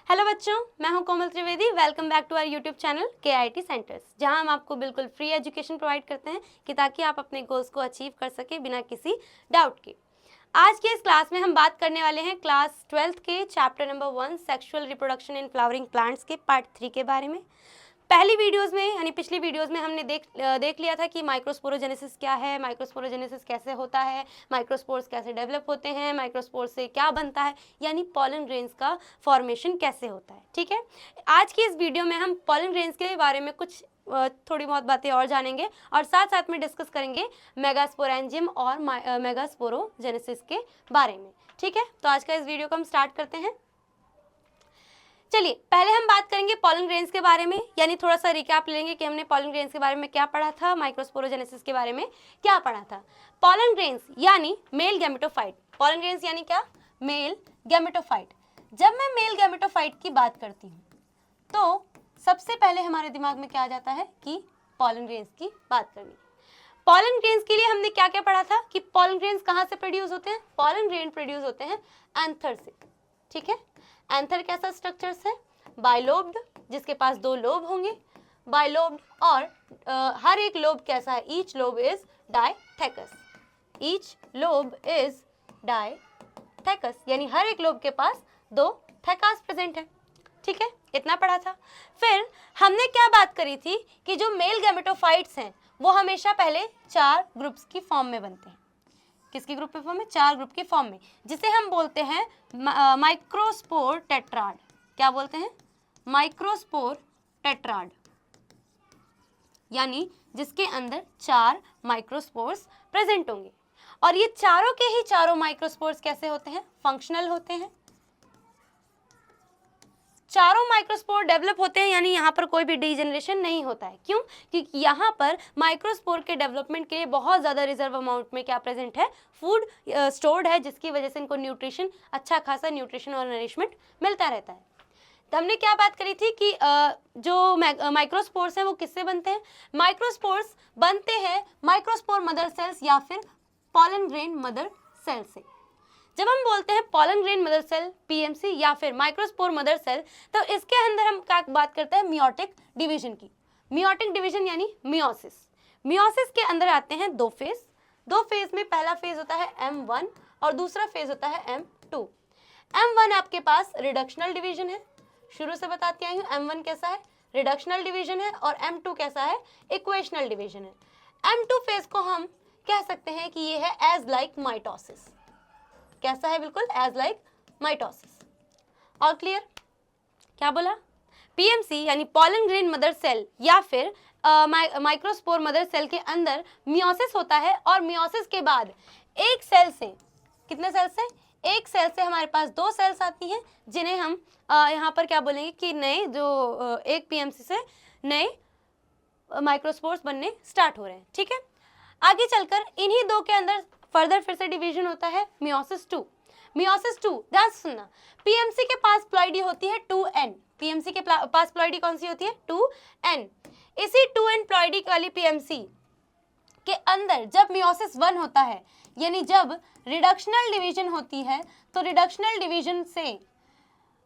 Hello बच्चों, मैं हूं Komal Trivedi. Welcome back to our YouTube channel KIT centres, जहां हम आपको बिल्कुल फ्री एजुकेशन प्रोवाइड करते हैं कि ताकि आप अपने गोल्स को अचीव कर सके बिना किसी डाउट के। आज के इस क्लास में हम बात करने वाले हैं क्लास 12th के chapter number 1 sexual reproduction in flowering plants के पार्ट 3 के बारे में। पहली वीडियोस में यानी पिछली वीडियोस में हमने देख लिया था कि माइक्रोस्पोरोजेनेसिस क्या है, माइक्रोस्पोरोजेनेसिस कैसे होता है, माइक्रोस्पोर्स कैसे डेवलप होते हैं, माइक्रोस्पोर्स से क्या बनता है, यानी पॉलन ग्रेन्स का फॉर्मेशन कैसे होता है। ठीक है, आज की इस वीडियो में हम पॉलन ग्रेन्स के बारे में कुछ थोड़ी बहुत बातें और जानेंगे और साथ साथ में डिस्कस करेंगे मेगास्पोरेंजियम और मेगास्पोरोजेनेसिस के बारे में। ठीक है, तो आज का इस वीडियो को हम स्टार्ट करते हैं। चलिए, पहले हम बात करेंगे पॉलन ग्रेन्स के बारे में, यानी थोड़ा सा रिकैप लेंगे कि हमने पॉलन ग्रेन्स के बारे में क्या पढ़ा था, माइक्रोस्पोरोजेनेसिस के बारे में क्या पढ़ा था। पॉलन ग्रेन्स यानी मेल गैमेटोफाइट। पॉलन ग्रेन्स यानी क्या? Male gametophyte. जब मैं मेल गैमेटोफाइट की बात करती हूँ तो सबसे पहले हमारे दिमाग में क्या आ जाता है कि पॉलन ग्रेन्स की बात करनी। पॉलन ग्रेन्स के लिए हमने क्या क्या पढ़ा था कि पॉलन ग्रेन्स कहाँ से प्रोड्यूस होते हैं? पॉलन ग्रेन प्रोड्यूस होते हैं एंथर से। ठीक है, एंथर कैसा स्ट्रक्चर्स है? बाइलोब्ड, जिसके पास 2 लोब होंगे, बाइलोब्ड। और हर एक लोब कैसा है? Each lobe is dithecous. Each lobe is dithecous, यानी हर एक लोब के पास 2 थेकास प्रेजेंट है। ठीक है, इतना पढ़ा था। फिर हमने क्या बात करी थी कि जो मेल गैमेटोफाइट्स हैं वो हमेशा पहले 4 ग्रुप्स की फॉर्म में बनते हैं। किसकी ग्रुप में फॉर्म में? 4 ग्रुप की फॉर्म में, जिसे हम बोलते हैं माइक्रोस्पोर टेट्राड। क्या बोलते हैं? माइक्रोस्पोर टेट्राड, यानी जिसके अंदर 4 माइक्रोस्पोर्स प्रेजेंट होंगे। और ये चारों के ही चारों माइक्रोस्पोर्स कैसे होते हैं? फंक्शनल होते हैं। चारों माइक्रोस्पोर डेवलप होते हैं, यानी यहाँ पर कोई भी डीजेनरेशन नहीं होता है। क्यों? क्योंकि यहाँ पर माइक्रोस्पोर के डेवलपमेंट के लिए बहुत ज़्यादा रिजर्व अमाउंट में क्या प्रेजेंट है? फूड स्टोर्ड है, जिसकी वजह से इनको न्यूट्रिशन, अच्छा खासा न्यूट्रिशन और नरिशमेंट मिलता रहता है। तो हमने क्या बात करी थी कि जो माइक्रोस्पोर्स हैं वो किससे बनते हैं? माइक्रोस्पोर्स बनते हैं माइक्रोस्पोर मदर सेल्स या फिर पॉलन ग्रेन मदर सेल से। जब हम बोलते हैं pollen grain mother cell, PMC, या फिर माइक्रोस्पोर मदर सेल, तो इसके अंदर हम क्या बात करते हैं? मियोटिक डिवीजन की। मियोटिक डिवीजन यानी मियोसिस। मियोसिस के अंदर आते हैं 2 फेज। 2 फेज में पहला फेज होता है M1 और दूसरा फेज होता है M2। M1 आपके पास रिडक्शनल डिवीजन है, शुरू से बताती आई हूँ। M1 कैसा है? रिडक्शनल डिवीजन है। और M2 कैसा है? इक्वेशनल डिवीजन है। M2 फेज को हम कह सकते हैं कि ये है एज लाइक माइटोसिस। कैसा है? बिल्कुल एज लाइक माइटोसिस। और क्लियर? क्या बोला? PMC यानी पॉलन ग्रेन मदर सेल या फिर माइक्रोस्पोर मदर सेल के अंदर मियोसिस होता है। और मियोसिस के बाद एक सेल से, कितने सेल से? एक सेल से हमारे पास 2 सेल्स आती हैं, जिन्हें हम यहाँ पर क्या बोलेंगे कि नए जो एक PMC से नए माइक्रोस्पोर्स बनने स्टार्ट हो रहे हैं। ठीक है, आगे चलकर इन्हीं 2 के अंदर फर्दर फिर से डिवीजन होता है मियोसिस 2। मियोसिस 2, ध्यान से सुनना, PMC के पास प्लॉइडी होती है 2n। PMC के पास प्लॉइडी कौन सी होती है? 2n। इसी 2n प्लॉइडी वाली PMC के अंदर जब मियोसिस 1 होता है, यानी जब रिडक्शनल डिवीजन होती है, तो रिडक्शनल डिवीजन से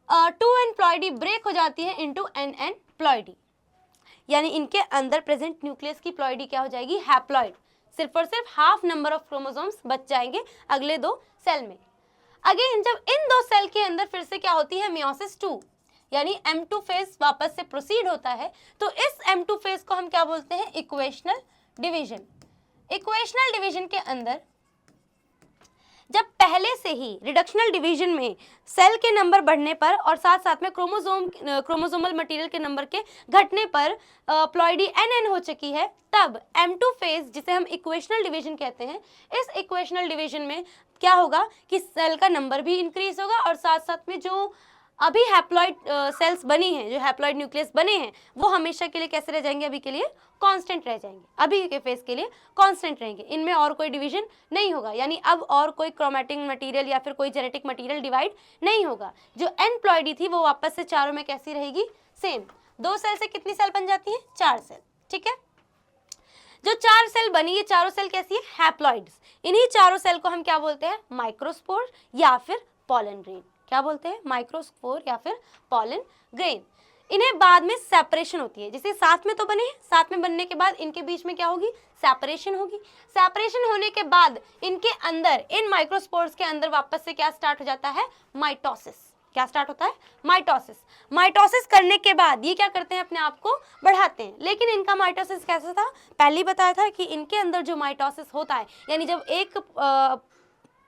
2n प्लॉइडी ब्रेक हो जाती है इनटू nn प्लॉइडी, यानी इनके अंदर प्रेजेंट न्यूक्लियस की प्लॉइडी क्या हो जाएगी? हैप्लॉइड। सिर्फ और सिर्फ हाफ नंबर ऑफ क्रोमोसोम्स बच जाएंगे अगले 2 सेल में। अगेन जब इन 2 सेल के अंदर फिर से क्या होती है? मियोसिस 2, यानी M2 फेज वापस से प्रोसीड होता है, तो इस M2 फेज को हम क्या बोलते हैं? Equational division. इक्वेशनल डिवीजन के अंदर जब पहले से ही रिडक्शनल डिवीजन में सेल के नंबर बढ़ने पर और साथ साथ में क्रोमोसोमल मटेरियल के नंबर के घटने पर प्लॉइडी nn हो चुकी है, तब M2 फेज, जिसे हम इक्वेशनल डिवीजन कहते हैं, इस इक्वेशनल डिवीजन में क्या होगा कि सेल का नंबर भी इंक्रीज होगा और साथ साथ में जो अभी हैप्लॉइड सेल्स बनी हैं, जो हैप्लॉइड न्यूक्लियस बने हैं, वो हमेशा के लिए कैसे रह जाएंगे? अभी के लिए कांस्टेंट रह जाएंगे, अभी के फेज के लिए कांस्टेंट रहेंगे। इनमें और कोई डिवीजन नहीं होगा, यानी अब और कोई क्रोमैटिक मटेरियल या फिर कोई जेनेटिक मटेरियल डिवाइड नहीं होगा। जो n प्लॉइडी थी वो वापस से चारों में कैसी रहेगी? सेम। 2 सेल से कितनी सेल बन जाती है? 4 सेल। ठीक है, जो 4 सेल बनी, ये चारों सेल कैसी है? हैप्लॉइड्स। इन्हीं चारों सेल को हम क्या बोलते हैं? माइक्रोस्पोर या फिर पॉलन ग्रेन। क्या बोलते हैं, माइक्रोस्पोर या फिर पॉलन ग्रेन। इन्हें बाद में सेपरेशन होती है, जैसे साथ में तो बने हैं, साथ में बनने के बाद इनके बीच में क्या होगी, सेपरेशन होगी। सेपरेशन होने के बाद इनके अंदर, इन माइक्रोस्पोर्स के अंदर वापस से क्या स्टार्ट हो जाता है, माइटोसिस। क्या स्टार्ट होता है, माइटोसिस। माइटोसिस करने के बाद ये क्या करते हैं, अपने आप को बढ़ाते हैं। लेकिन इनका माइटोसिस कैसा था, पहले ही बताया था कि इनके अंदर जो माइटोसिस होता है, यानी जब एक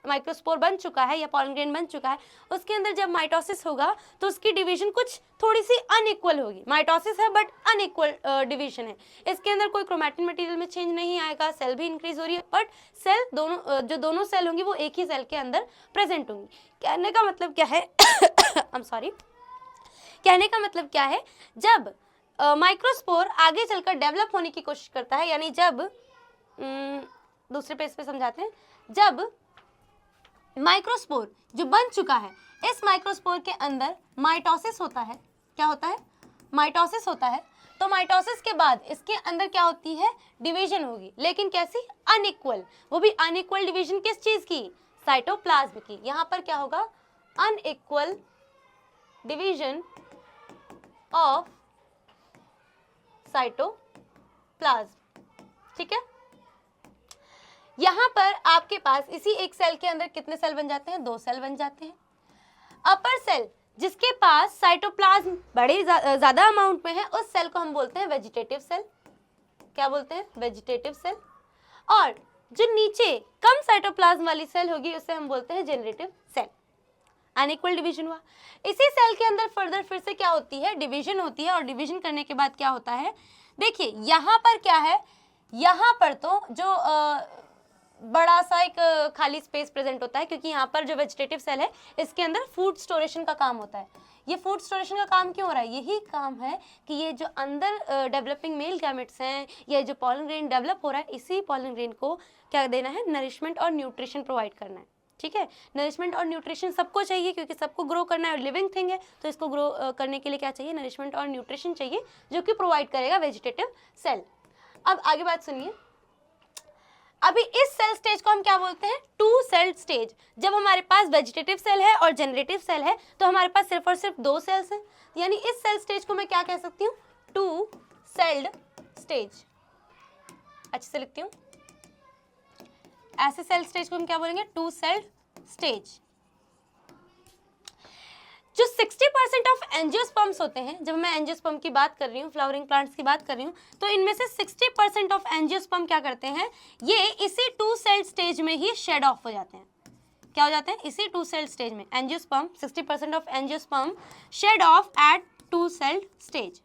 माइक्रोस्पोर बन चुका है या पॉलन ग्रेन बन चुका है, उसके अंदर जब माइटोसिस होगा तो उसकी डिवीजन कुछ थोड़ी सी अनइक्वल होगी। माइटोसिस है बट अनइक्वल डिवीजन है। इसके अंदर कोई क्रोमैटिन मटेरियल में चेंज नहीं आएगा, सेल भी इंक्रीज हो रही है, बट सेल दोनों जो दोनों सेल होंगी वो एक ही सेल के अंदर प्रेजेंट होंगी। कहने का मतलब क्या है आई एम सॉरी, कहने का मतलब क्या है, जब माइक्रोस्पोर आगे चलकर डेवलप होने की कोशिश करता है, यानी जब दूसरे पेज पे समझाते हैं, जब माइक्रोस्पोर जो बन चुका है, इस माइक्रोस्पोर के अंदर माइटोसिस होता है। क्या होता है, माइटोसिस होता है। तो माइटोसिस के बाद इसके अंदर क्या होती है, डिवीजन होगी, लेकिन कैसी, अनइक्वल। वो भी अनइक्वल डिवीजन किस चीज की, साइटोप्लाज्म की। यहाँ पर क्या होगा, अनइक्वल डिवीजन ऑफ साइटोप्लाज्म। ठीक है, यहां पर आपके पास इसी एक सेल के अंदर कितने सेल बन जाते हैं, 2 सेल बन जाते हैं। अपर सेल जिसके पास साइटोप्लाज्म बड़े ज्यादा अमाउंट में है, उस सेल को हम बोलते हैं वेजिटेटिव सेल। क्या बोलते हैं, वेजिटेटिव सेल। और जो नीचे कम साइटोप्लाज्म वाली सेल होगी उसे हम बोलते हैं जेनरेटिव सेल। अनइक्वल डिवीजन हुआ। इसी सेल के अंदर फर्दर फिर से क्या होती है, डिवीजन होती है। और डिवीजन करने के बाद क्या होता है, देखिए यहाँ पर क्या है, यहाँ पर तो जो बड़ा सा एक खाली स्पेस प्रेजेंट होता है, क्योंकि यहाँ पर जो वेजिटेटिव सेल है इसके अंदर फूड स्टोरेशन का काम होता है। ये फूड स्टोरेशन का काम क्यों हो रहा है, यही काम है कि ये जो अंदर डेवलपिंग मेल गैमेट्स हैं, ये जो पॉलन ग्रेन डेवलप हो रहा है, इसी पॉलन ग्रेन को क्या देना है, नरिशमेंट और न्यूट्रिशन प्रोवाइड करना है। ठीक है, नरिशमेंट और न्यूट्रिशन सबको चाहिए, क्योंकि सबको ग्रो करना है, लिविंग थिंग है, तो इसको ग्रो करने के लिए क्या चाहिए, नरिशमेंट और न्यूट्रिशन चाहिए, जो कि प्रोवाइड करेगा वेजिटेटिव सेल। अब आगे बात सुनिए, अभी इस सेल स्टेज को हम क्या बोलते हैं, 2 सेल स्टेज। जब हमारे पास वेजिटेटिव सेल है और जनरेटिव सेल है तो हमारे पास सिर्फ और सिर्फ 2 सेल्स हैं, यानी इस सेल स्टेज को मैं क्या कह सकती हूँ, 2 सेल्ड स्टेज। अच्छे से लिखती हूँ, ऐसे सेल स्टेज को हम क्या बोलेंगे, 2 सेल्ड स्टेज। जो 60% ऑफ एंजियोस्पर्म्स होते हैं, जब मैं एंजियोस्पर्म की बात कर रही हूँ, फ्लावरिंग प्लांट्स की बात कर रही हूँ, तो इनमें से 60% ऑफ एंजियोस्पर्म क्या करते हैं, ये इसी 2 सेल स्टेज में ही शेड ऑफ हो जाते हैं। क्या हो जाते हैं, इसी 2 सेल स्टेज में angiosperm, 60% of angiosperm shed off at 2 cell stage.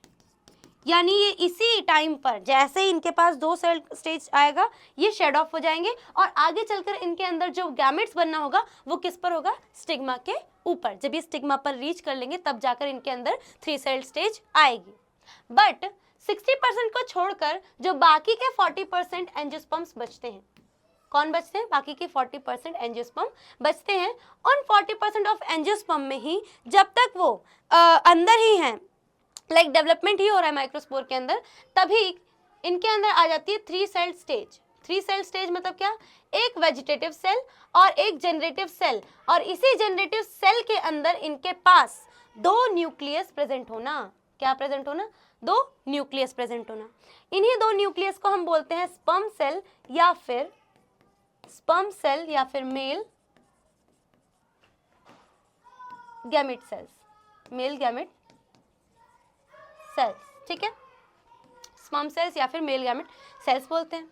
यानी ये इसी टाइम पर जैसे ही इनके पास 2 सेल स्टेज आएगा, ये शेड ऑफ हो जाएंगे और आगे चलकर इनके अंदर जो गैमेट्स बनना होगा वो किस पर होगा, स्टिग्मा के ऊपर। जब ये स्टिग्मा पर रीच कर लेंगे तब जाकर इनके अंदर 3 सेल स्टेज आएगी। बट 60% को छोड़कर जो बाकी के 40% एंजियोस्पर्म्स बचते हैं, कौन बचते हैं, बाकी के 40% एंजियोस्पर्म बचते हैं। उन 40% ऑफ एंजियोस्पर्म में ही जब तक वो अंदर ही हैं, लाइक डेवलपमेंट ही हो रहा है माइक्रोस्पोर के अंदर, तभी इनके अंदर आ जाती है 3 सेल स्टेज। 3 सेल स्टेज मतलब क्या, एक वेजिटेटिव सेल और एक जनरेटिव सेल, और इसी जनरेटिव सेल के अंदर इनके पास 2 न्यूक्लियस प्रेजेंट होना। क्या प्रेजेंट होना, 2 न्यूक्लियस प्रेजेंट होना। इन्हीं 2 न्यूक्लियस को हम बोलते हैं स्पर्म सेल या फिर male gamete cells, male gamete cells. ठीक है, स्पर्म सेल्स या फिर मेल गैमेट सेल्स बोलते हैं।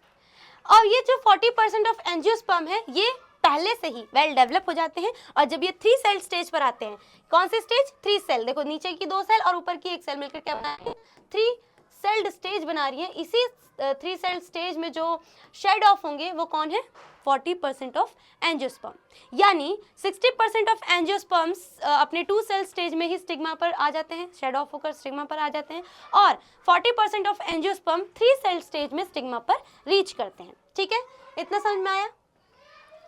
और ये जो 40% ऑफ एंजियोस्पर्म है, ये पहले से ही वेल डेवलप हो जाते हैं, और जब ये 3 सेल स्टेज पर आते हैं, कौन से स्टेज, 3 सेल, देखो नीचे की 2 सेल और ऊपर की 1 सेल मिलकर क्या बना रही है, 3 सेल्ड स्टेज बना रही है। इसी 3 सेल स्टेज में जो शेड ऑफ होंगे वो कौन है, 40% ऑफ एंजियोस्पर्म। यानी 60% ऑफ एंजियोस्पर्म्स अपने 2 सेल स्टेज में ही स्टिग्मा पर आ जाते हैं, शेड ऑफ होकर स्टिग्मा पर आ जाते हैं, और 40% ऑफ एंजियोस्पर्म 3 सेल स्टेज में स्टिग्मा पर रीच करते हैं। ठीक है, इतना समझ में आया।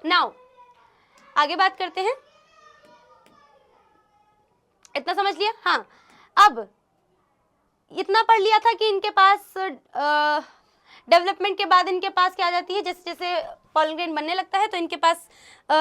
नाउ आगे बात करते हैं, इतना समझ लिया। हाँ, अब इतना पढ़ लिया था कि इनके पास डेवलपमेंट के बाद इनके पास क्या आ जाती है, जैसे जैसे पॉलन ग्रेन बनने लगता है तो इनके पास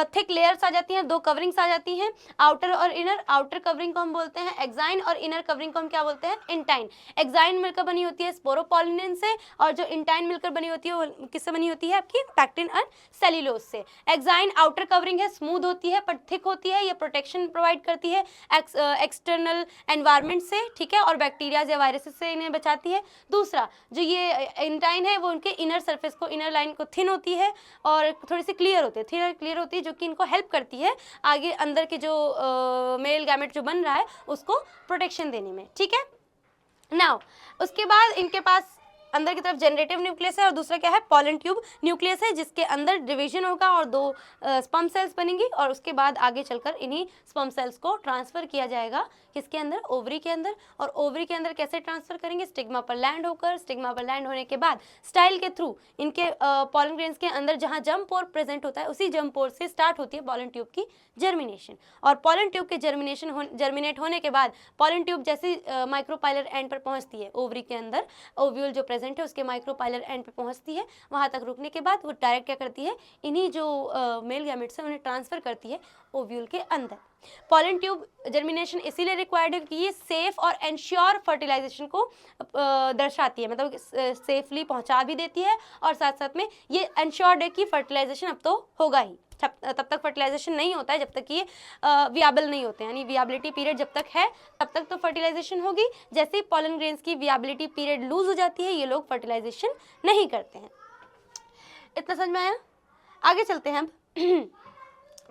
थिक लेयर्स आ जाती हैं, 2 कवरिंग्स आ जाती हैं, आउटर और इनर। आउटर कवरिंग को हम बोलते हैं एक्साइन और इनर कवरिंग को हम क्या बोलते हैं, इंटाइन। एक्साइन मिलकर बनी होती है स्पोरोपोलिनेन से और जो इंटाइन मिलकर बनी होती है वो किससे बनी होती है, आपकी पैक्टिन और सेल्यूलोज से। एक्साइन आउटर कवरिंग है, स्मूथ होती है पर थिक होती है, ये प्रोटेक्शन प्रोवाइड करती है एक्सटर्नल एनवायरनमेंट से, ठीक है, और बैक्टीरिया या वायरसेस से इन्हें बचाती है। दूसरा जो ये इंटाइन है वो उनके इनर सरफेस को, इनर लाइन को थिन होती है और थोड़ी सी क्लियर होती है, थिन क्लियर होती है, जो कि इनको हेल्प करती है आगे अंदर के जो मेल गैमेट जो बन रहा है उसको प्रोटेक्शन देने में, ठीक है। नाउ उसके बाद इनके पास अंदर की तरफ जनरेटिव न्यूक्लियस है और दूसरा क्या है, पॉलन ट्यूब न्यूक्लियस है, जिसके अंदर डिवीजन होगा और 2 स्पर्म सेल्स बनेंगी और उसके बाद आगे चलकर इन्हीं स्पर्म सेल्स को ट्रांसफर किया जाएगा किसके अंदर, ओवरी के अंदर। और ओवरी के अंदर कैसे ट्रांसफर करेंगे, स्टिग्मा पर लैंड होकर, स्टिग्मा पर लैंड होने के बाद स्टाइल के थ्रू इनके पॉलन ग्रेन्स के अंदर जहां जर्म पोर प्रेजेंट होता है उसी जर्म पोर से स्टार्ट होती है पॉलन ट्यूब की जर्मिनेशन। और पॉलन ट्यूब के जर्मिनेट होने के बाद पॉलन ट्यूब जैसे माइक्रोपाइलर एंड पर पहुंचती है ओवरी के अंदर, ओव्यूल जो प्रेजेंट है उसके माइक्रोपाइलर एंड पे पहुंचती है, वहां तक रुकने के बाद वो डायरेक्ट क्या करती है, इन्हीं जो मेल गैमेट्स है उन्हें ट्रांसफर करती है ओव्यूल के अंदर। पॉलन ट्यूब जर्मिनेशन इसीलिए रिक्वायर्ड है कि ये सेफ और एंश्योर फर्टिलाइजेशन को दर्शाती है, मतलब सेफली पहुंचा भी देती है और साथ साथ में ये एंश्योर्ड है कि फर्टिलाइजेशन अब तो होगा ही। तब तक फर्टिलाइजेशन नहीं होता है जब तक ये वियाबल नहीं होते हैं, यानी वियाबिलिटी पीरियड जब तक है तब तक तो फर्टिलाइजेशन होगी। जैसे ही पॉलन ग्रेन्स की वियाबिलिटी पीरियड लूज हो जाती है ये लोग फर्टिलाइजेशन नहीं करते हैं। इतना समझ में आया, आगे चलते हैं अब।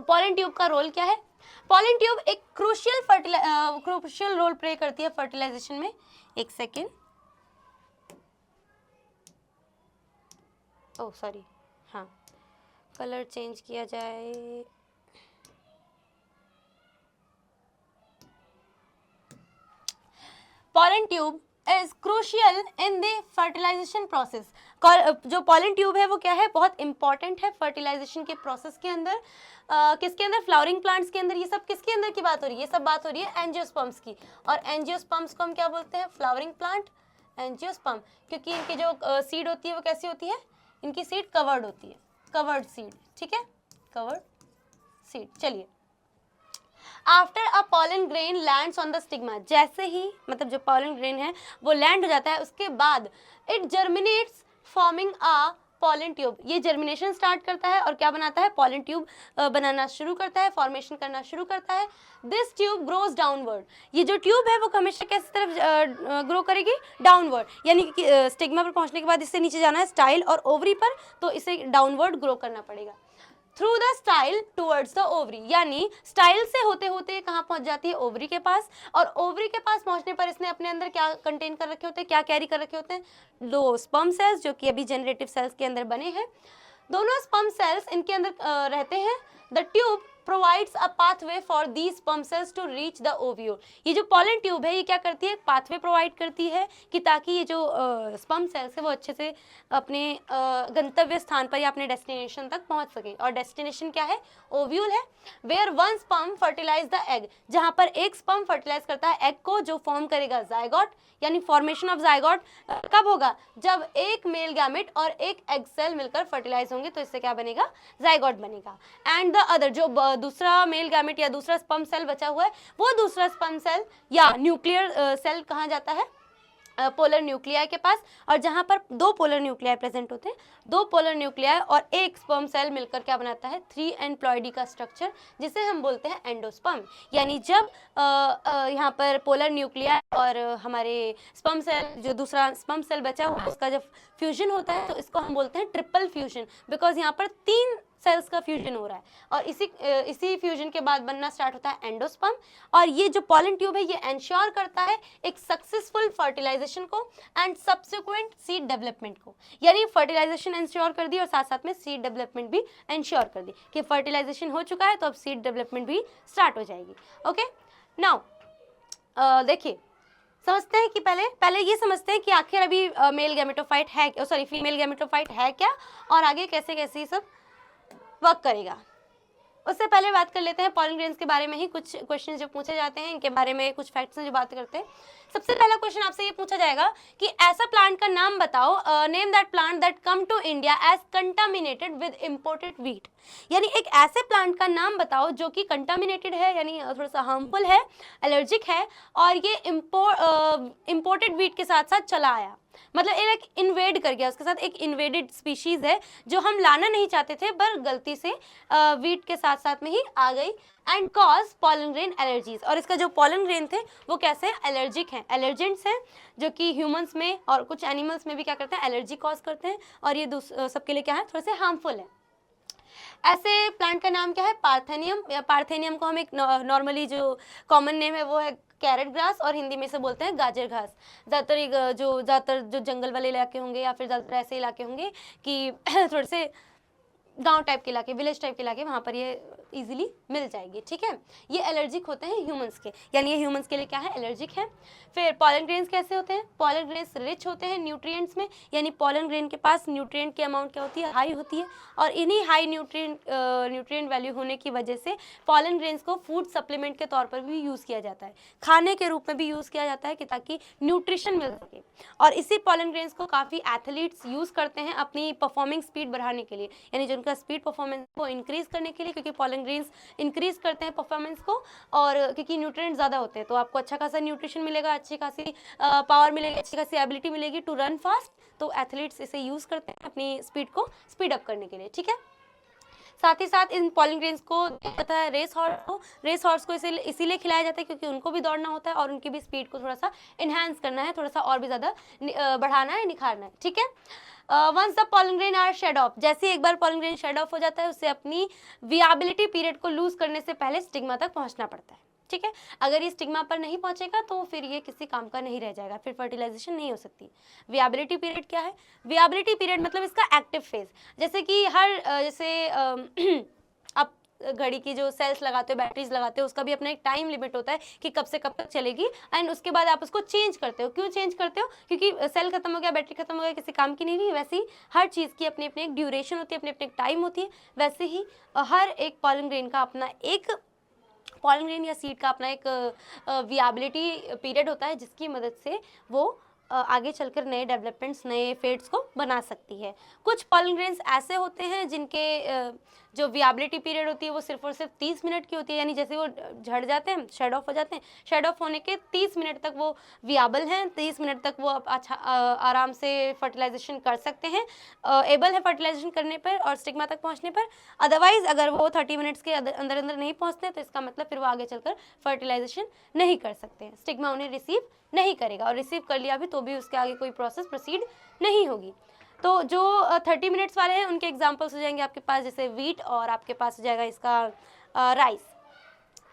पॉलन ट्यूब का रोल क्या है, पॉलन ट्यूब एक क्रूशियल रोल प्ले करती है फर्टिलाइजेशन में। एक सेकेंड, ओह सॉरी, हाँ कलर चेंज किया जाए, pollen tube is crucial in the fertilisation process. जो पॉलन ट्यूब है वो क्या है, बहुत इंपॉर्टेंट है फर्टिलाइजेशन के प्रोसेस के अंदर। किसके अंदर, फ्लावरिंग प्लांट्स के अंदर। ये सब किसके अंदर की बात हो रही है, ये सब बात हो रही है एंजियोस्पर्म्स की। और एंजियोस्पर्म्स को हम क्या बोलते हैं, फ्लावरिंग प्लांट एंजियोस्पर्म, क्योंकि इनकी जो सीड होती है वो कैसी होती है, इनकी सीड कवर्ड होती है, कवर्ड सीड, ठीक है, कवर्ड सीड। चलिए, after a pollen grain lands on the stigma, जैसे ही मतलब जो पॉलन ग्रेन है वो लैंड हो जाता है उसके बाद it germinates forming a pollen tube. ये जर्मिनेशन स्टार्ट करता है और क्या बनाता है, पॉलन ट्यूब बनाना शुरू करता है, फॉर्मेशन करना शुरू करता है। दिस ट्यूब ग्रोज डाउनवर्ड, ये जो ट्यूब है वो हमेशा किस तरफ ग्रो करेगी, डाउनवर्ड, यानी कि स्टिग्मा पर पहुंचने के बाद इससे नीचे जाना है स्टाइल और ओवरी पर, तो इसे डाउनवर्ड ग्रो करना पड़ेगा। Through the style towards the ovary, यानी स्टाइल से होते होते कहाँ पहुंच जाती है, ओवरी के पास। और ओवरी के पास पहुंचने पर इसने अपने अंदर क्या कंटेन कर रखे होते हैं, क्या कैरी कर रखे होते हैं, 2 स्पर्म सेल्स जो कि अभी जनरेटिव सेल्स के अंदर बने हैं। दोनों स्पर्म सेल्स इनके अंदर रहते हैं। The tube provides a pathway for these sperm cells to reach the ovule. ये जो पॉलन ट्यूब है ये क्या करती है, पाथवे प्रोवाइड करती है कि ताकि ये जो स्पर्म सेल्स है वो अच्छे से अपने गंतव्य स्थान पर या अपने डेस्टिनेशन तक पहुंच सके। और डेस्टिनेशन क्या है, ओव्यूल है। Where one sperm fertilise the egg, जहां पर एक स्पर्म फर्टिलाइज करता है एग को, जो फॉर्म करेगा जायगोट, यानी फॉर्मेशन ऑफ जायगोट कब होगा, जब एक मेल गैमेट और एक एग सेल मिलकर फर्टिलाइज होंगे, तो इससे क्या बनेगा, जायगोट बनेगा। एंड द अदर, जो दूसरा मेल गैमेट या दूसरा स्पर्म सेल बचा हुआ है वो दूसरा स्पर्म सेल या न्यूक्लियर सेल कहाँ जाता है, पोलर न्यूक्लियाई के पास। और जहां पर 2 पोलर न्यूक्लियाई प्रेजेंट होते हैं, 2 पोलर न्यूक्लियाई और एक स्पर्म सेल मिलकर क्या बनाता है, 3 एंप्लॉयडी का स्ट्रक्चर, जिसे हम बोलते हैं एंडोस्पर्म। यानी जब यहाँ पर पोलर न्यूक्लियाई और हमारे स्पर्म सेल, जो दूसरा स्पर्म सेल बचा हुआ है उसका जब फ्यूजन होता है तो इसको हम बोलते हैं ट्रिपल फ्यूजन, बिकॉज यहाँ पर 3 सेल्स का फ्यूजन हो रहा है और इसी फ्यूजन के बाद बनना स्टार्ट होता है एंडोस्पर्म। और ये जो पॉलन ट्यूब है ये एंश्योर करता है एक सक्सेसफुल फर्टिलाइजेशन को एंड सब्सिक्वेंट सीड डेवलपमेंट को, यानी फर्टिलाइजेशन एंश्योर कर दी और साथ साथ में सीड डेवलपमेंट भी एंश्योर कर दी कि फर्टिलाइजेशन हो चुका है तो अब सीड डेवलपमेंट भी स्टार्ट हो जाएगी। ओके, नाउ देखिए, समझते हैं कि पहले ये समझते हैं कि आखिर अभी मेल गैमेटोफाइट है, फीमेल गैमेटोफाइट है क्या और आगे कैसे कैसे ये सब वर्क करेगा। उससे पहले बात कर लेते हैं पॉलन ग्रेन्स के बारे में ही, कुछ क्वेश्चन जो पूछे जाते हैं इनके बारे में कुछ फैक्ट्स हैं जो बात करते हैं। सबसे पहला क्वेश्चन आपसे ये पूछा जाएगा कि ऐसा प्लांट का नाम बताओ, name that plant that come to India as contaminated with imported wheat. यानी एक ऐसे प्लांट का नाम बताओ जो कि कंटामिनेटेड है, यानी थोड़ा सा हार्मफुल है, एलर्जिक है, और ये इंपोर्टेड व्हीट के साथ साथ चला आया, मतलब एक इन्वेड कर गया, उसके साथ एक इन्वेडेड स्पीशीज है जो हम लाना नहीं चाहते थे पर गलती से वीट के साथ साथ में ही आ गई, and cause pollen grain allergies. और इसका जो पॉलन ग्रेन थे वो कैसे हैं, एलर्जिक हैं, एलर्जेंट्स हैं, जो कि ह्यूमंस में और कुछ एनिमल्स में भी क्या करते हैं, एलर्जी कॉज करते हैं, और ये सबके लिए क्या है, थोड़े से हार्मफुल है। ऐसे प्लांट का नाम क्या है, पार्थेनियम। पार्थेनियम को हम एक नॉर्मली जो कॉमन नेम है वो है कैरेट ग्रास, और हिंदी में से बोलते हैं गाजर घास। ज़्यादातर जो जंगल वाले इलाके होंगे या फिर ज़्यादातर ऐसे इलाके होंगे कि थोड़े से गांव टाइप के इलाके, विलेज टाइप के इलाके, वहाँ पर ये इजीली मिल जाएगी, ठीक है। ये एलर्जिक होते हैं ह्यूमंस के, यानी ये ह्यूमंस के लिए क्या है, एलर्जिक है। फिर पॉलन ग्रेन्स कैसे होते हैं, पॉलन ग्रेन्स रिच होते हैं न्यूट्रिएंट्स में, यानी पॉलन ग्रेन के पास न्यूट्रिएंट की अमाउंट क्या होती है, हाई होती है, और इन्हीं हाई न्यूट्रिएंट वैल्यू होने की वजह से पॉलन ग्रेन्स को फूड सप्लीमेंट के तौर पर भी यूज़ किया जाता है, खाने के रूप में भी यूज़ किया जाता है कि ताकि न्यूट्रिशन मिल सके। और इसी पॉलन ग्रेन्स को काफ़ी एथलीट्स यूज़ करते हैं अपनी परफॉर्मिंग स्पीड बढ़ाने के लिए, यानी जो उनका स्पीड परफॉर्मेंस को इंक्रीज करने के लिए, क्योंकि पॉलन ग्रेन्स इंक्रीज करते हैं परफॉर्मेंस को, और क्योंकि न्यूट्रिएंट ज़्यादा होते हैं तो आपको अच्छा खासा न्यूट्रिशन मिलेगा, अच्छी खासी पावर मिलेगी, अच्छी खासी एबिलिटी मिलेगी टू रन फास्ट। तो एथलीट्स इसे यूज़ करते हैं अपनी स्पीड को स्पीड अप करने के लिए, ठीक है। साथ ही साथ इन पॉलन ग्रेन्स को पता है रेस हॉर्स को इसीलिए खिलाया जाता है क्योंकि उनको भी दौड़ना होता है और उनकी भी स्पीड को थोड़ा सा इन्हांस करना है, थोड़ा सा और भी ज़्यादा बढ़ाना है, निखारना है, ठीक है। Once the pollen grain are shed off, जैसे एक बार पॉलन ग्रेन शेड ऑफ हो जाता है उससे अपनी वियाबिलिटी पीरियड को लूज करने से पहले स्टिग्मा तक पहुंचना पड़ता है, ठीक है। अगर ये स्टिग्मा पर नहीं पहुंचेगा तो फिर ये किसी काम का नहीं रह जाएगा, फिर फर्टिलाइजेशन नहीं हो सकती। वियाबिलिटी पीरियड क्या है, वियाबिलिटी पीरियड मतलब इसका एक्टिव फेज, जैसे कि आप घड़ी की जो सेल्स लगाते हो, बैटरीज लगाते हो, उसका भी अपना एक टाइम लिमिट होता है कि कब से कब तक चलेगी, एंड उसके बाद आप उसको चेंज करते हो। क्यों चेंज करते हो, क्योंकि सेल खत्म हो गया, बैटरी खत्म हो गया, किसी काम की नहीं रही। वैसे ही हर चीज़ की अपनी अपनी एक ड्यूरेशन होती है, अपनी अपनी एक टाइम होती है। वैसे ही हर एक पॉलन ग्रेन का अपना एक पॉलन ग्रेन या सीड का अपना एक वियाबिलिटी पीरियड होता है जिसकी मदद से वो आगे चलकर नए डेवलपमेंट्स, नए फेड्स को बना सकती है। कुछ पॉलन ग्रेन्स ऐसे होते हैं जिनके जो वियाबिलिटी पीरियड होती है वो सिर्फ और सिर्फ 30 मिनट की होती है, यानी जैसे वो झड़ जाते हैं, शेड ऑफ हो जाते हैं, शेड ऑफ होने के 30 मिनट तक वो वियाबल हैं, 30 मिनट तक वो अच्छा आराम से फर्टिलाइजेशन कर सकते हैं, एबल है फर्टिलाइजेशन करने पर और स्टिग्मा तक पहुँचने पर। अदरवाइज अगर वो 30 मिनट्स के अंदर अंदर नहीं पहुँचते तो इसका मतलब फिर वो आगे चलकर फर्टिलाइजेशन नहीं कर सकते हैं, स्टिग्मा उन्हें रिसीव नहीं करेगा, और रिसीव कर लिया भी तो भी उसके आगे कोई प्रोसेस प्रोसीड नहीं होगी। तो जो 30 मिनट्स वाले हैं उनके एग्जांपल्स हो जाएंगे आपके पास, जैसे वीट, और आपके पास हो जाएगा इसका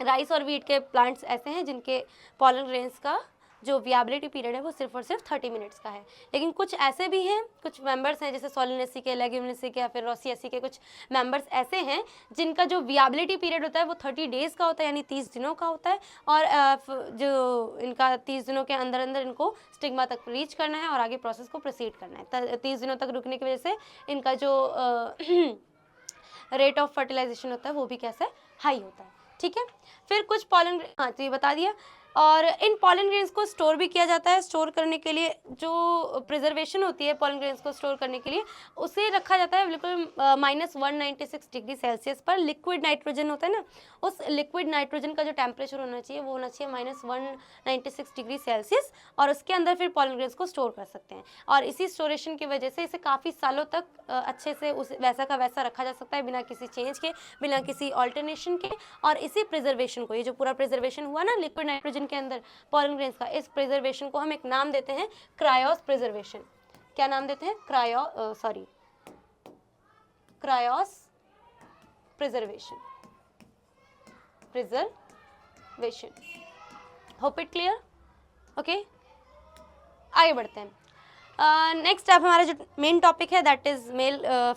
राइस और वीट के प्लांट्स ऐसे हैं जिनके पॉलन ग्रेन्स का जो वियाबिलिटी पीरियड है वो सिर्फ और सिर्फ 30 मिनट्स का है। लेकिन कुछ ऐसे भी हैं, कुछ मेंबर्स हैं जैसे सोलेनेसी के, लेग्यूमिनेसी के या फिर रोसिएसी के कुछ मेंबर्स ऐसे हैं जिनका जो वियाबिलिटी पीरियड होता है वो 30 डेज़ का होता है, यानी 30 दिनों का होता है, और जो इनका 30 दिनों के अंदर अंदर इनको स्टिग्मा तक रीच करना है और आगे प्रोसेस को प्रोसीड करना है। 30 दिनों तक रुकने की वजह से इनका जो रेट ऑफ फर्टिलाइजेशन होता है वो भी कैसे हाई होता है, ठीक है। फिर कुछ पॉलन, हाँ तो ये बता दिया। और इन पॉलन ग्रेन्स को स्टोर भी किया जाता है। स्टोर करने के लिए जो प्रिजर्वेशन होती है पॉलन ग्रेन्स को स्टोर करने के लिए, उसे रखा जाता है बिल्कुल -196 डिग्री सेल्सियस पर। लिक्विड नाइट्रोजन होता है ना, उस लिक्विड नाइट्रोजन का जो टेम्परेचर होना चाहिए वो होना चाहिए -196 डिग्री सेल्सियस, और उसके अंदर फिर पॉलन ग्रेन्स को स्टोर कर सकते हैं। और इसी स्टोरेशन की वजह से इसे काफ़ी सालों तक अच्छे से उस वैसा का वैसा रखा जा सकता है, बिना किसी चेंज के, बिना किसी ऑल्टरनेशन के। और इसी प्रिजर्वेशन को, ये जो पूरा प्रिजर्वेशन हुआ ना लिक्विड नाइट्रोजन के अंदर पॉलन ग्रेन्स का, इस प्रिजर्वेशन को हम एक नाम देते हैं क्रायोस प्रिजर्वेशन। क्या नाम देते हैं, cryopreservation. Hope it clear, okay. आगे बढ़ते हैं। नेक्स्ट अब हमारा जो मेन टॉपिक है दैट इज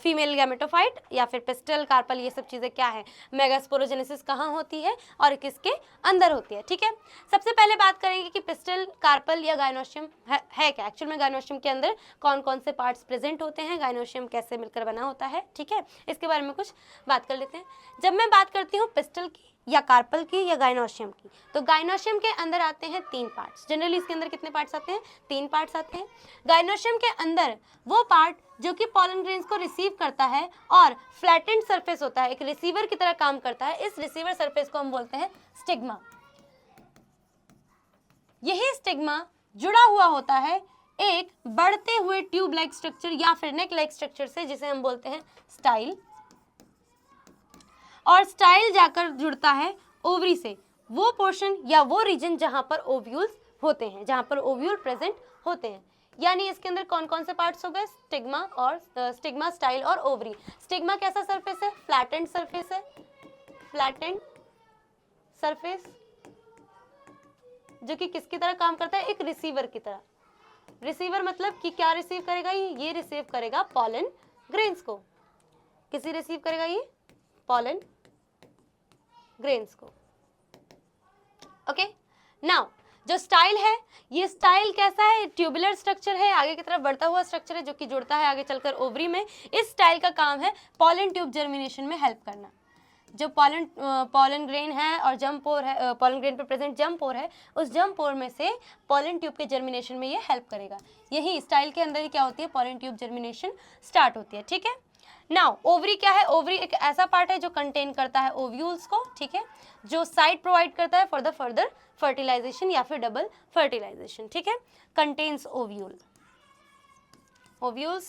फीमेल गैमेटोफाइट या फिर पिस्टल, कार्पल, ये सब चीज़ें क्या है, मेगास्पोरोजेनेसिस कहाँ होती है और किसके अंदर होती है। ठीक है, सबसे पहले बात करेंगे कि पिस्टल, कार्पल या गाइनोशियम है क्या। एक्चुअल में गाइनोशियम के अंदर कौन कौन से पार्ट्स प्रेजेंट होते हैं, गाइनोशियम कैसे मिलकर बना होता है, ठीक है, इसके बारे में कुछ बात कर लेते हैं। जब मैं बात करती हूँ पिस्टल की या कार्पल की या गाइनोशियम की, तो गाइनोशियम के अंदर आते हैं 3 पार्ट्स। जनरली इसके अंदर कितने पार्ट्स आते हैं, 3 पार्ट्स आते हैं। गाइनोशियम के अंदर वो पार्ट जो कि पॉलन ग्रेन्स को रिसीव करता है और फ्लैटेंड सरफेस होता है, एक रिसीवर की तरह काम करता है, इस रिसीवर सरफेस को हम बोलते हैं स्टिग्मा। यही स्टिग्मा जुड़ा हुआ होता है एक बढ़ते हुए ट्यूब लाइक स्ट्रक्चर या फिर नेक लाइक स्ट्रक्चर से, जिसे हम बोलते हैं स्टाइल। और स्टाइल जाकर जुड़ता है ओवरी से, वो पोर्शन या वो रीजन जहां पर ओव्यूल्स होते हैं, जहां पर ओव्यूल प्रेजेंट होते हैं। यानी इसके अंदर कौन कौन से पार्ट्स हो गए, स्टिग्मा और स्टिग्मा, स्टाइल और ओवरी। स्टिग्मा कैसा सरफेस है, फ्लैटेंड सरफेस है, फ्लैटेंड सरफेस जो कि किसकी तरह काम करता है, एक रिसीवर की तरह। रिसीवर मतलब कि क्या रिसीव करेगा ये रिसीव करेगा पॉलन ग्रेन्स को। किसी रिसीव करेगा ये पॉलन ग्रेन्स को। ओके, नाउ जो स्टाइल है, ये स्टाइल कैसा है, ट्यूबुलर स्ट्रक्चर है, आगे की तरफ बढ़ता हुआ स्ट्रक्चर है जो कि जुड़ता है आगे चलकर ओवरी में। इस स्टाइल का काम है पॉलन ट्यूब जर्मिनेशन में हेल्प करना। जो पॉलन ग्रेन है और जम पोर है, पॉलन ग्रेन पर प्रेजेंट जम पोर है, उस जम पोर में से पॉलन ट्यूब के जर्मिनेशन में ये हेल्प करेगा। यही स्टाइल के अंदर ही क्या होती है, पॉलन ट्यूब जर्मिनेशन स्टार्ट होती है। ठीक है, नाउ ओवरी क्या है, ओवरी एक ऐसा पार्ट है जो कंटेन करता है ओव्यूल्स को, ठीक है, जो साइट प्रोवाइड करता है फॉर द फर्दर फर्टिलाइजेशन या फिर डबल फर्टिलाइजेशन। ठीक है, कंटेन्स ओव्यूल, ओव्यूल्स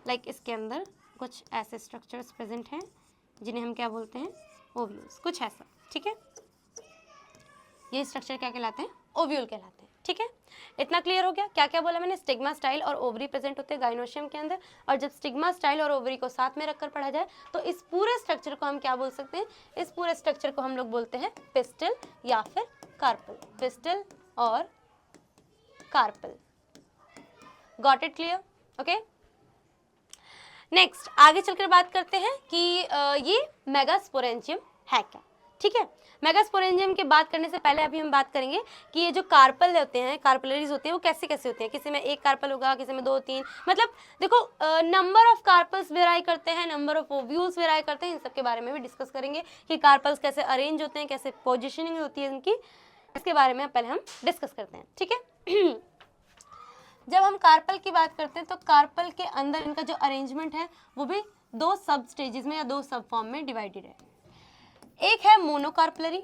लाइक इसके अंदर कुछ ऐसे स्ट्रक्चर्स प्रेजेंट हैं जिन्हें हम क्या बोलते हैं, ओव्यूल्स, कुछ ऐसा। ठीक है, ये स्ट्रक्चर क्या कहलाते हैं, ओव्यूल कहलाते हैं। ठीक है, इतना क्लियर हो गया। क्या क्या बोला मैंने, स्टिग्मा, स्टाइल और ओवरी प्रेजेंट होते हैं गाइनोशियम के अंदर। और जब स्टिग्मा, स्टाइल और ओवरी को साथ में रखकर पढ़ा जाए तो इस पूरे स्ट्रक्चर को हम क्या बोल सकते हैं, इस पूरे स्ट्रक्चर को हम लोग बोलते हैं पिस्टल या फिर कार्पल, पिस्टल और carpel. Got it clear, okay. Next आगे चलकर बात करते हैं कि ये मेगास्पोरेंजियम है क्या। ठीक है, मेगास्पोरेंजियम की बात करने से पहले अभी हम बात करेंगे कि ये जो कार्पल होते हैं, कार्पलरीज होते हैं, वो कैसे कैसे होते हैं। किसी में 1 कार्पल होगा, किसी में 2, 3, मतलब देखो नंबर ऑफ कार्पल्स वेराई करते हैं, नंबर ऑफ ओव्यूल्स वेराई करते हैं। इन सब के बारे में भी डिस्कस करेंगे कि कार्पल्स कैसे अरेंज होते हैं, कैसे पोजिशनिंग होती है इनकी, इसके बारे में पहले हम डिस्कस करते हैं। ठीक है, जब हम कार्पल की बात करते हैं तो कार्पल के अंदर इनका जो अरेंजमेंट है वो भी 2 सब स्टेजेस में या 2 सब फॉर्म में डिवाइडेड है। एक है मोनोकार्पलरी,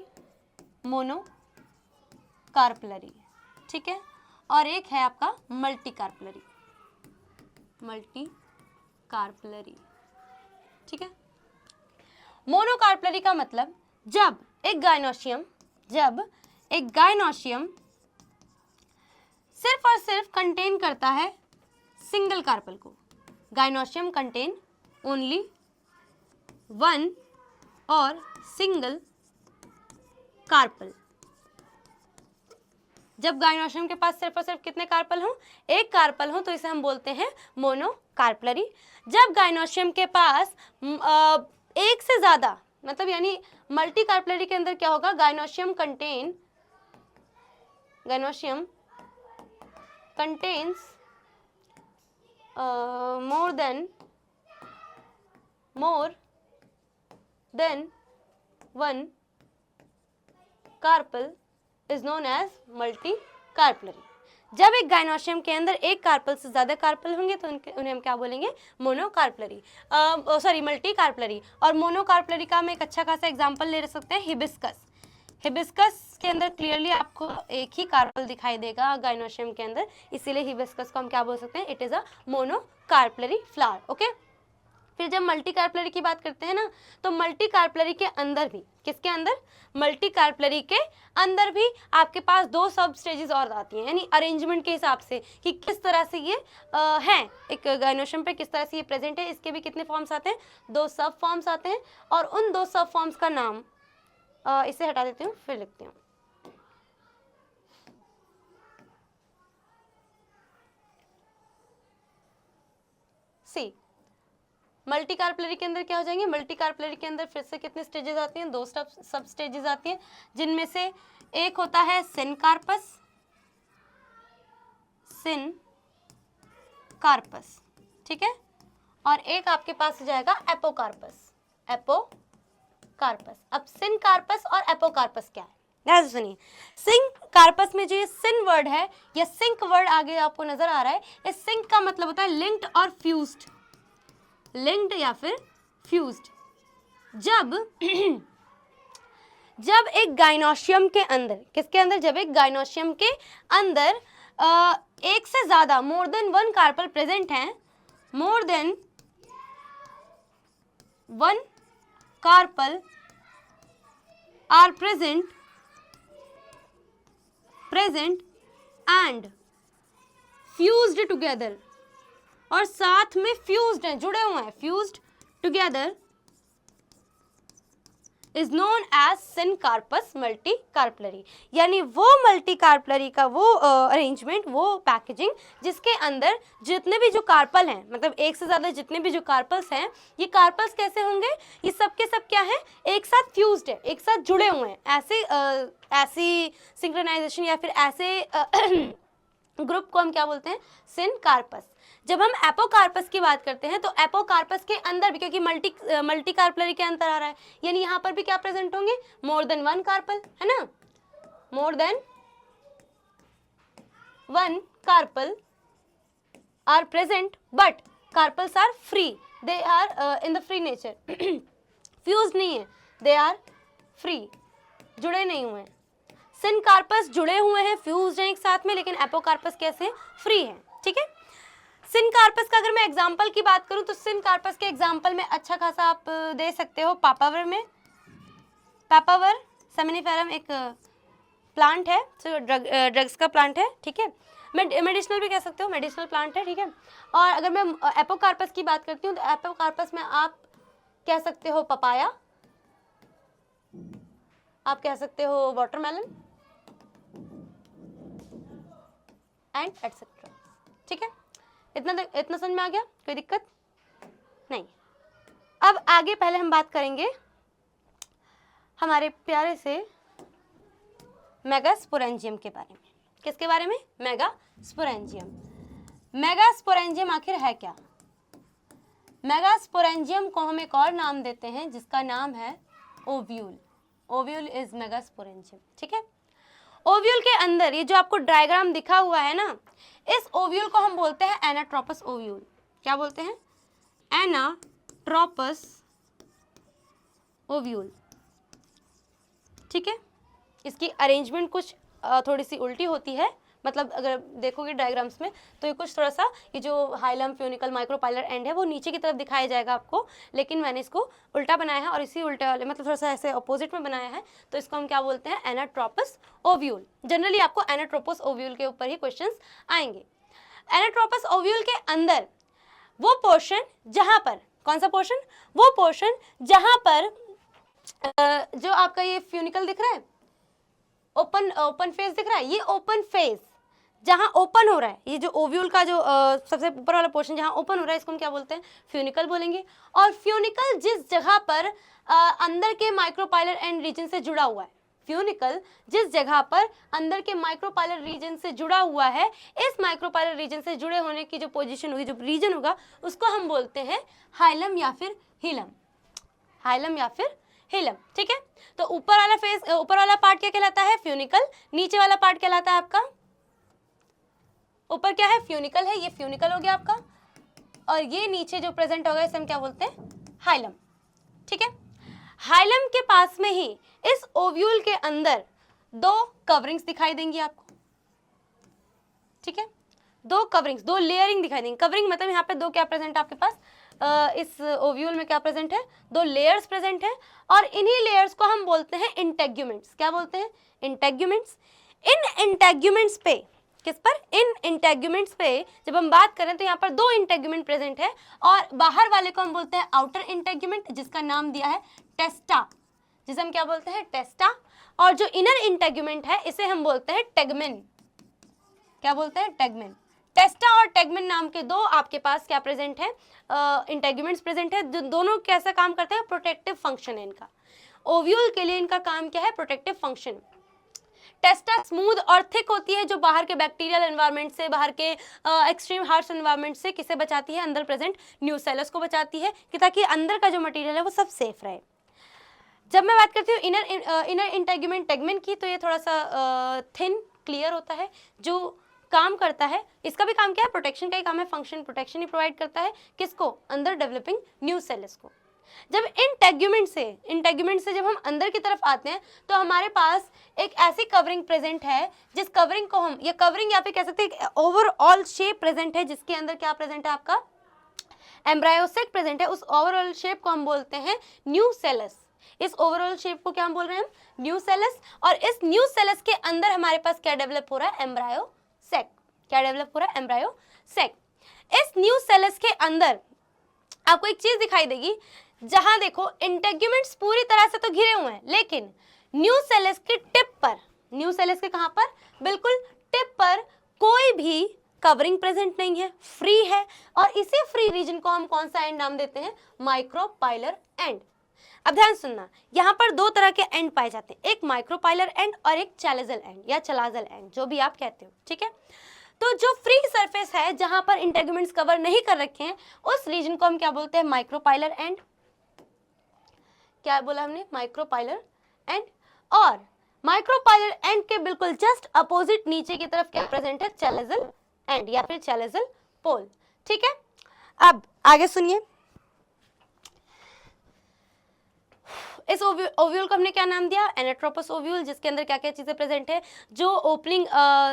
मोनोकार्पलरी, ठीक है, और एक है आपका मल्टीकार्पलरी, मल्टीकार्पलरी। ठीक है, मोनोकार्पलरी का मतलब जब एक गाइनोशियम सिर्फ और सिर्फ कंटेन करता है सिंगल कार्पल को। गाइनोशियम कंटेन ओनली 1 और सिंगल कार्पल। जब गाइनोशियम के पास सिर्फ और सिर्फ कितने कार्पल हों, 1 कार्पल हो, तो इसे हम बोलते हैं मोनोकार्पलरी। जब गाइनोशियम के पास 1 से ज्यादा, मतलब यानी मल्टी कार्पलरी के अंदर क्या होगा, gynoecium contains more than 1 carpel is known as multicarpellary। जब एक गाइनोशियम के अंदर 1 कार्पल से ज्यादा कार्पल होंगे तो उन्हें हम क्या बोलेंगे, मोनोकार्पलरी, मल्टीकार्पलरी। और मोनोकार्पलरी का हम एक अच्छा खासा एग्जांपल ले सकते हैं, हिबिस्कस के अंदर क्लियरली आपको एक ही कार्पल दिखाई देगा गाइनोशियम के अंदर, इसीलिए हिबिस्कस को हम क्या बोल सकते हैं, it is a monocarpellary flower. Okay, फिर जब मल्टीकार्पलरी की बात करते हैं ना, तो मल्टीकार्पलरी के अंदर भी, किसके अंदर, मल्टीकार्पलरी के अंदर भी आपके पास 2 सब स्टेजेस और आती हैं, यानी अरेंजमेंट के हिसाब से कि किस तरह से ये हैं, एक गाइनोशियम पे किस तरह से ये प्रेजेंट है। इसके भी कितने फॉर्म्स आते हैं, 2 सब फॉर्म्स आते हैं, और उन 2 सब फॉर्म्स का नाम इसे हटा देती हूँ, फिर लिखती हूँ। सी। मल्टी कार्पलरी के अंदर क्या हो जाएंगे, मल्टी कार्पलरी के अंदर फिर से कितने स्टेजेस आती हैं, 2 सब स्टेजेस आती हैं, जिनमें से एक होता है सिनकार्पस, सिनकार्पस, ठीक है, और एक आपके पास हो जाएगा एपोकार्पस, एपोकार्पस। अब सिनकार्पस और एपोकार्पस क्या है, ध्यान से सुनिए। सिनकार्पस में जो ये सिन वर्ड है या सिंक वर्ड आगे आपको नजर आ रहा है, इस सिंक का मतलब होता है लिंक्ड और फ्यूज्ड, लिंक्ड या फिर फ्यूज्ड। जब एक गाइनोशियम के अंदर, किसके अंदर, जब एक गाइनोशियम के अंदर एक से ज्यादा मोर देन 1 कार्पल प्रेजेंट हैं, more than 1 carpel are present and fused together, और साथ में फ्यूज्ड हैं, जुड़े हुए हैं, fused together is known as syncarpous multicarpellary. यानी वो मल्टीकार्पलरी का वो अरेंजमेंट, वो पैकेजिंग जिसके अंदर जितने भी जो कार्पल हैं, मतलब एक से ज़्यादा जितने भी जो कार्पल्स हैं, ये कार्पल्स कैसे होंगे, ये सब के सब क्या है, एक साथ फ्यूज्ड है, एक साथ जुड़े हुए हैं। ऐसी सिंक्रोनाइजेशन या फिर ऐसे ग्रुप को हम क्या बोलते हैं, सिनकार्पस। जब हम एपोकार्पस की बात करते हैं तो एपोकार्पस के अंदर भी, क्योंकि मल्टी कार्पलरी के अंदर आ रहा है, यानी यहाँ पर भी क्या प्रेजेंट होंगे, मोर देन 1 कार्पल, है ना, more than 1 carpel are present, but carpels are free, they are in the free nature, fuse नहीं है, दे आर फ्री, जुड़े नहीं हुए हैं। सिनकार्पस जुड़े हुए हैं, फ्यूज्ड हैं एक साथ में, लेकिन एपोकार्पस कैसे हैं, फ्री हैं, ठीक है। सिनकार्पस का अगर मैं एग्जांपल की बात करूं तो सिनकार्पस के एग्जांपल में अच्छा खासा आप दे सकते हो पापावर में। पापावर सेमिनिफेरम एक प्लांट है, ड्रग्स का प्लांट है, ठीक है, मेडिसिनल भी कह सकते हो, मेडिसिनल प्लांट है, ठीक है। और अगर मैं एपोकार्पस की बात करती हूँ तो एपोकार्पस में आप कह सकते हो पपाया, आप कह सकते हो वाटरमेलन एंड एटसेट्रा, ठीक है। इतना समझ में आ गया, कोई दिक्कत नहीं। अब आगे पहले हम बात करेंगे हमारे प्यारे से मेगास्पोरेंजियम के बारे में। किसके बारे में, मेगास्पोरेंजियम। मेगास्पोरेंजियम आखिर है क्या, मेगास्पोरेंजियम को हम एक और नाम देते हैं जिसका नाम है ओव्यूल। ओव्यूल इज मेगास्पोरेंजियम, ठीक है। ओव्यूल के अंदर ये जो आपको डायग्राम दिखा हुआ है ना, इस ओव्यूल को हम बोलते हैं एनाट्रोपस ओव्यूल। क्या बोलते हैं, एनाट्रोपस ओव्यूल, ठीक है। इसकी अरेंजमेंट कुछ थोड़ी सी उल्टी होती है, मतलब अगर देखोगे डायग्राम्स में तो ये कुछ थोड़ा सा, ये जो हाइलम, फ्यूनिकल, माइक्रोपाइलर एंड है वो नीचे की तरफ दिखाया जाएगा आपको, लेकिन मैंने इसको उल्टा बनाया है और इसी उल्टे वाले मतलब थोड़ा सा ऐसे अपोजिट में बनाया है, तो इसको हम क्या बोलते हैं, एनाट्रोपस ओव्यूल। जनरली आपको एनाट्रोपस ओव्यूल के ऊपर ही क्वेश्चंस आएंगे। एनाट्रोपस ओव्यूल के अंदर वो पोर्शन जहाँ पर, कौन सा पोर्शन, वो पोर्शन जहाँ पर जो आपका ये फ्यूनिकल दिख रहा है, ओपन फेस दिख रहा है, ये ओपन फेस जहाँ ओपन हो रहा है, ये जो ओव्यूल का जो सबसे ऊपर वाला पोर्शन जहाँ ओपन हो रहा है, इसको हम क्या बोलते हैं, फ्यूनिकल बोलेंगे। और फ्यूनिकल जिस जगह पर अंदर के माइक्रोपाइलर एंड रीजन से जुड़ा हुआ है, फ्यूनिकल जिस जगह पर अंदर के माइक्रोपाइलर रीजन से जुड़ा हुआ है, इस माइक्रोपाइलर रीजन से जुड़े होने की जो पोजीशन होगी, जो रीजन होगा, उसको हम बोलते हैं हाइलम या फिर हिलम, हाइलम या फिर हिलम, ठीक है। तो ऊपर वाला फेस, ऊपर वाला पार्ट क्या कहलाता है, फ्यूनिकल, नीचे वाला पार्ट कहलाता है आपका, ऊपर क्या है, फ्यूनिकल है, ये फ्यूनिकल हो गया आपका, और ये नीचे जो प्रेजेंट होगा इसे हम क्या बोलते हैं, हाइलम, ठीक है। हाइलम के पास में ही इस ओव्यूल के अंदर 2 कवरिंग्स दिखाई देंगी आपको, ठीक है, 2 कवरिंग्स, 2 लेयरिंग दिखाई देंगी। कवरिंग मतलब यहाँ पे 2 क्या प्रेजेंट आपके पास, इस ओव्यूल में क्या प्रेजेंट है, 2 लेयर्स प्रेजेंट है, और इन्हीं लेयर्स को हम बोलते हैं इंटेग्यूमेंट्स। क्या बोलते हैं, इंटेग्यूमेंट्स। इन इंटेग्यूमेंट्स पे, किस पर, इन इंटेग्यूमेंट्स पे जब हम बात करें तो यहाँ पर 2 इंटेग्यूमेंट प्रेजेंट है, और बाहर वाले को हम बोलते हैं आउटर इंटेग्यूमेंट, जिसका नाम दिया है टेस्टा, जिसे हम क्या बोलते हैं, टेस्टा। और जो इनर इंटेग्यूमेंट है इसे हम बोलते हैं टेगमेन। क्या बोलते हैं, टेगमेन। टेस्टा और टेगमेन नाम के दो आपके पास क्या प्रेजेंट है, इंटेग्यूमेंट्स प्रेजेंट है, जो दोनों कैसा काम करते हैं, प्रोटेक्टिव फंक्शन है इनका। ओव्यूल के लिए इनका काम क्या है, प्रोटेक्टिव फंक्शन। टेस्टा स्मूथ और थिक होती है, जो बाहर के बैक्टीरियल एनवायरनमेंट से, बाहर के एक्सट्रीम हार्श एनवायरनमेंट से किसे बचाती है, अंदर प्रेजेंट न्यूसेलस को बचाती है, कि ताकि अंदर का जो मटेरियल है वो सब सेफ रहे। जब मैं बात करती हूँ इनर इंटेग्यूमेंट टेगमेन की, तो ये थोड़ा सा थिन क्लियर होता है, जो काम करता है, इसका भी काम क्या है, प्रोटेक्शन का ही काम है, फंक्शन प्रोटेक्शन ही प्रोवाइड करता है, किसको, अंदर डेवलपिंग न्यूसेलस को। जब इंटेग्यूमेंट से जब हम अंदर की तरफ आते हैं, तो हमारे पास एक ऐसी कवरिंग प्रेजेंट है, जिस कवरिंग को हम, ये कवरिंग या फिर कह सकते हैं ओवरऑल शेप प्रेजेंट है, जिसके अंदर क्या प्रेजेंट है, आपका एम्ब्रायोसेक प्रेजेंट है। उस ओवरऑल शेप को हम बोलते हैं न्यूसेलस। इस ओवरऑल शेप को क्या हम बोल रहे हैं, हम न्यूसेलस। और इस न्यूसेलस के अंदर हमारे पास क्या डेवलप हो रहा है, एम्ब्रायोसेक। क्या डेवलप हो रहा है, एम्ब्रायोसेक। इस न्यूसेलस के अंदर आपको एक चीज दिखाई देगी, जहां देखो इंटेग्यूमेंट्स पूरी तरह से तो घिरे हुए हैं, लेकिन न्यूसेलस की टिप पर, न्यूसेलस के कहां पर, बिल्कुल टिप पर कोई भी कवरिंग प्रेजेंट नहीं है, फ्री है। और इसी फ्री रीजन को हम कौन सा एंड नाम देते हैं, माइक्रोपाइलर एंड। अब ध्यान सुनना, यहाँ पर दो तरह के एंड पाए जाते हैं, एक माइक्रोपाइलर एंड और एक चैलेजल एंड या चलाजल एंड, जो भी आप कहते हो, ठीक है। तो जो फ्री सरफेस है, जहां पर इंटेग्यूमेंट्स कवर नहीं कर रखे हैं, उस रीजन को हम क्या बोलते हैं, माइक्रोपाइलर एंड। क्या बोला हमने, माइक्रोपाइलर एंड। और माइक्रोपाइलर एंड के बिल्कुल जस्ट अपोजिट नीचे की तरफ क्या प्रेजेंट है, चैलेजल एंड या फिर चैलेजल पोल, ठीक है। अब आगे सुनिए, इस ओव्यूल को हमने क्या नाम दिया, एनाट्रोपस ओव्यूल, जिसके अंदर क्या क्या चीजें प्रेजेंट है, जो ओपनिंग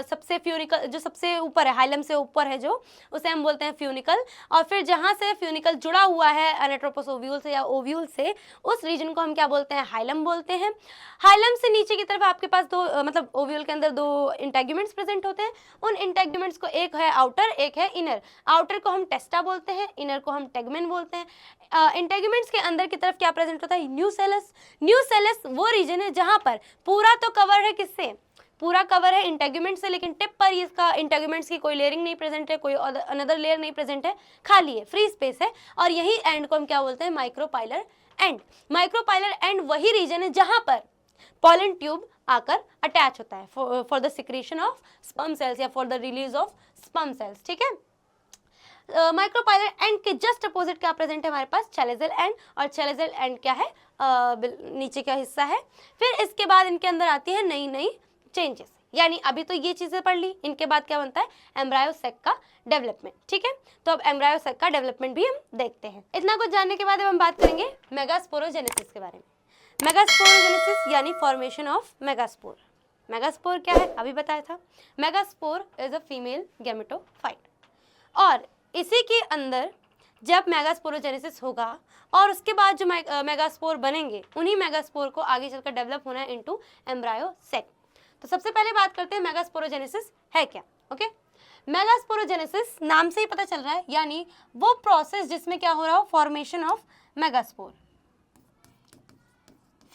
सबसे फ्यूनिकल, जो सबसे ऊपर है, हाइलम से ऊपर है जो, उसे हम बोलते हैं फ्यूनिकल। और फिर जहां से फ्यूनिकल जुड़ा हुआ है एनाट्रोपस ओव्यूल से या ओव्यूल से, उस रीजन को हम क्या बोलते हैं, हाइलम बोलते हैं। हाइलम से नीचे की तरफ आपके पास दो मतलब ओव्यूल के अंदर दो इंटेग्यूमेंट्स प्रेजेंट होते हैं। उन इंटेग्यूमेंट्स को, एक है आउटर, एक है इनर। आउटर को हम टेस्टा बोलते हैं, इनर को हम टेगमेन बोलते हैं। इंटेग्यूमेंट्स के अंदर की तरफ क्या प्रेजेंट होता है, न्यूसेलस। न्यूसेलस वो रीजन है जहां पर पूरा तो कवर है, किससे, पूरा कवर है इंटेग्यूमेंट से, लेकिन टिप पर इसका इंटेग्यूमेंट्स की कोई लेयरिंग नहीं प्रेजेंट है, कोई अनदर लेयर नहीं प्रेजेंट है, खाली है, फ्री स्पेस है। और यही एंड को हम क्या बोलते हैं, माइक्रोपाइलर एंड। माइक्रोपाइलर एंड वही रीजन है जहां पर पॉलन ट्यूब आकर अटैच होता है for the secretion of sperm cells या for the release of sperm cells, ठीक है। माइक्रोपाइलर एंड के जस्ट अपोजिट क्या प्रेजेंट है हमारे पास, चैलेजल एंड। और चैलेजल एंड क्या है, नीचे का हिस्सा है। फिर इसके बाद इनके अंदर आती है नई नई चेंजेस, यानी अभी तो ये चीजें पढ़ ली, इनके बाद क्या बनता है, एम्ब्रायोसेक का डेवलपमेंट, ठीक है। तो अब एम्ब्रायोसेक का डेवलपमेंट भी हम देखते हैं। इतना कुछ जानने के बाद अब हम बात करेंगे मेगास्पोरोजेनेसिस के बारे में। मेगास्पोरोजेनेसिस यानी फॉर्मेशन ऑफ मेगास्पोर। मेगास्पोर क्या है, अभी बताया था, megaspore is a female gametophyte. और इसी के अंदर जब मेगास्पोरोजेनेसिस होगा और उसके बाद जो मेगास्पोर बनेंगे, उन्हीं मेगास्पोर को आगे चलकर डेवलप होना है इनटू एम्ब्रायोसेक। तो सबसे पहले बात करते हैं मेगास्पोरोजेनेसिस है क्या, ओके। मेगास्पोरोजेनेसिस नाम से ही पता चल रहा है, यानी वो प्रोसेस जिसमें क्या हो रहा हो, formation of megaspore.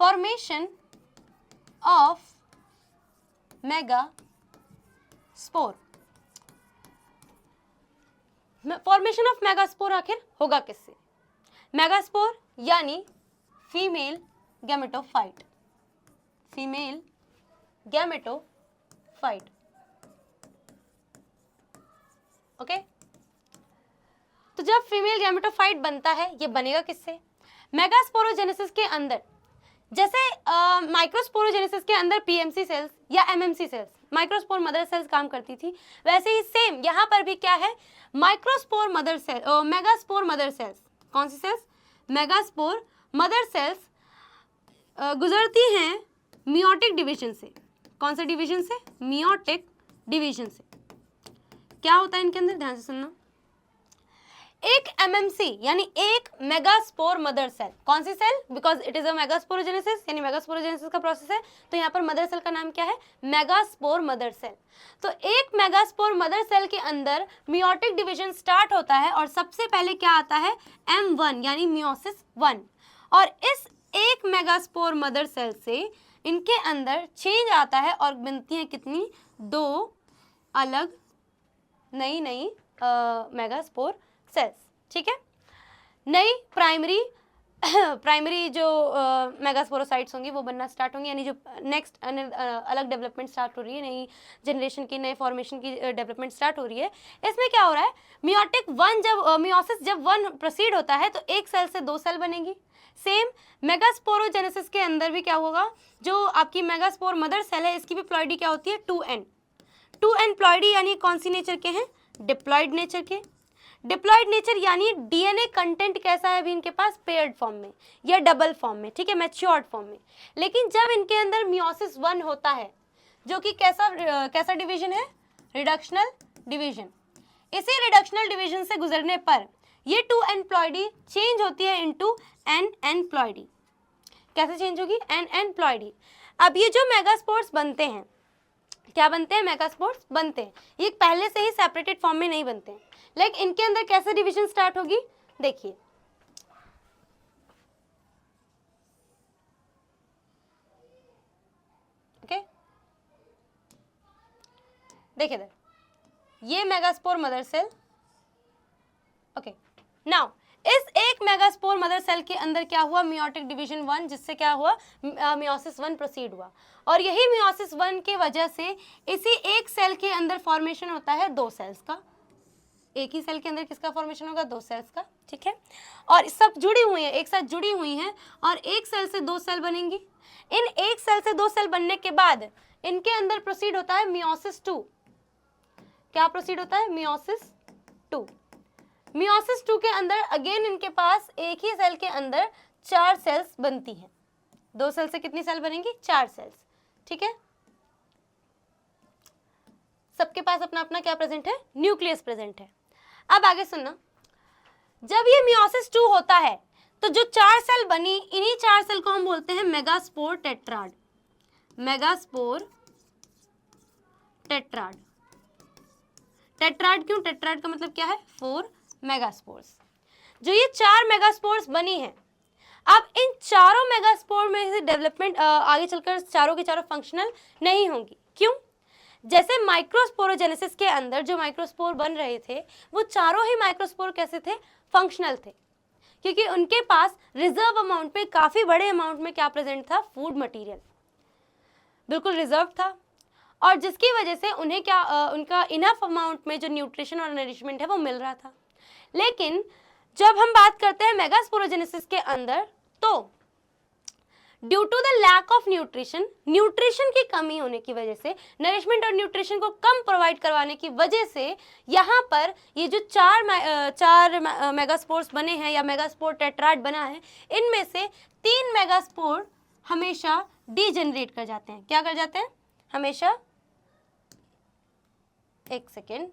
Formation of megaspore. Formation of megaspore आखिर होगा किससे, मेगास्पोर यानी female gametophyte. Female gametophyte, okay. तो जब फीमेल गैमेटोफाइट बनता है, ये बनेगा किससे, मेगास्पोरोजेनेसिस के अंदर। जैसे माइक्रोस्पोरोजेनेसिस के अंदर पीएमसी सेल्स या MMC cells, microspore mother cells काम करती थी, वैसे ही सेम यहाँ पर भी क्या है, microspore mother cell, megaspore mother cells. कौन सी सेल्स, मेगास्पोर मदर सेल्स गुजरती हैं मियोटिक डिवीजन से। कौन से डिवीजन से, मियोटिक डिवीजन से। क्या होता है इनके अंदर, ध्यान से सुनना, एक एमएमसी यानी एक मेगास्पोर मदर सेल। कौन सी cell, because it is a megasporogenesis, यानी मेगास्पोरोजेनेसिस का प्रोसेस है, तो यहाँ पर मदर सेल का नाम क्या है, मेगास्पोर मदर सेल। तो एक मेगास्पोर मदर सेल के अंदर मियोटिक डिवीजन स्टार्ट होता है और सबसे पहले क्या आता है, M1 यानी मियोसिस 1। और इस एक मेगास्पोर मदर सेल से इनके अंदर चेंज आता है और बनती है कितनी, दो अलग नई मेगास्पोर सेल्स, ठीक है। नई प्राइमरी जो मेगास्पोरोसाइट्स होंगी वो बनना स्टार्ट होंगी, यानी जो नेक्स्ट अलग डेवलपमेंट स्टार्ट हो रही है, नई जनरेशन की, नए फॉर्मेशन की डेवलपमेंट स्टार्ट हो रही है। इसमें क्या हो रहा है, मियोसिस जब 1 प्रोसीड होता है तो एक सेल से 2 सेल बनेगी। सेम मेगास्पोरोजेनेसिस के अंदर भी क्या होगा, जो आपकी मेगास्पोर मदर सेल है इसकी भी प्लॉइडी क्या होती है, 2n प्लॉइडी, यानी कौन सी नेचर के हैं, डिप्लॉइड नेचर के। डिप्लॉइड नेचर यानी डीएनए कंटेंट कैसा है अभी इनके पास, पेयर्ड फॉर्म में या डबल फॉर्म में, ठीक है, मैच्योर्ड फॉर्म में। लेकिन जब इनके अंदर मियोसिस 1 होता है, जो कि कैसा डिवीजन है, रिडक्शनल डिवीजन। इसी रिडक्शनल डिवीजन से गुजरने पर ये 2n प्लॉइडी चेंज होती है इनटू nn प्लॉइडी। कैसे चेंज होगी, nn प्लॉइडी। अब ये जो मेगास्पोर्स बनते हैं, क्या बनते हैं, मेगास्पोर्स बनते हैं, ये पहले से ही सेपरेटेड फॉर्म में नहीं बनते हैं। लेकिन इनके अंदर कैसे डिवीजन स्टार्ट होगी, देखिए, ओके, देखिए इधर, ये megaspore mother cell, okay. Now इस एक मेगास्पोर मदर सेल के अंदर क्या हुआ, मियोटिक डिवीजन 1, जिससे क्या हुआ, मियोसिस 1 प्रोसीड हुआ। और यही मियोसिस 1 की वजह से इसी एक सेल के अंदर फॉर्मेशन होता है 2 सेल्स का। एक ही सेल के अंदर किसका फॉर्मेशन होगा, 2 सेल्स का, ठीक है। और सब जुड़ी हुई है, एक साथ जुड़ी हुई हैं, और एक सेल से 2 सेल बनेंगी। इन एक सेल से 2 सेल बनने के बाद इनके अंदर प्रोसीड होता है मियोसिस 2। क्या प्रोसीड होता है, मियोसिस 2। मियोसिस 2 के अंदर अगेन इनके पास एक ही सेल के अंदर 4 सेल्स बनती हैं। 2 सेल से कितनी सेल बनेंगी, 4 सेल्स, ठीक है। सबके पास अपना अपना क्या प्रेजेंट है, न्यूक्लियस प्रेजेंट है। अब आगे सुनना, जब ये मियोसिस 2 होता है तो जो 4 सेल बनी, इन्हीं 4 सेल को हम बोलते हैं megaspore tetrad. Megaspore tetrad. Tetrad क्यों, टेट्राड का मतलब क्या है, 4 मेगास्पोर्स। जो ये 4 मेगास्पोर्स बनी है, अब इन चारों मेगास्पोर में से डेवलपमेंट आगे चलकर चारों के चारों फंक्शनल नहीं होंगी। क्यों, जैसे माइक्रोस्पोरोजेनेसिस के अंदर जो माइक्रोस्पोर बन रहे थे, वो चारों ही माइक्रोस्पोर कैसे थे, फंक्शनल थे, क्योंकि उनके पास रिजर्व अमाउंट में, काफी बड़े अमाउंट में क्या प्रेजेंट था, फूड मटेरियल बिल्कुल रिजर्व था, और जिसकी वजह से उन्हें क्या उनका इनफ अमाउंट में जो न्यूट्रिशन और नरिशमेंट है वो मिल रहा था। लेकिन जब हम बात करते हैं मेगास्पोरोजेनेसिस के अंदर, तो due to the lack of nutrition, nutrition की कमी होने की वजह से, नरिशमेंट और न्यूट्रिशन को कम प्रोवाइड करवाने की वजह से, यहाँ पर ये जो चार मेगास्पोर्स बने हैं या मेगास्पोर टेट्राड बना है, इनमें से 3 मेगास्पोर हमेशा डीजेनरेट कर जाते हैं। क्या कर जाते हैं, हमेशा, एक सेकेंड,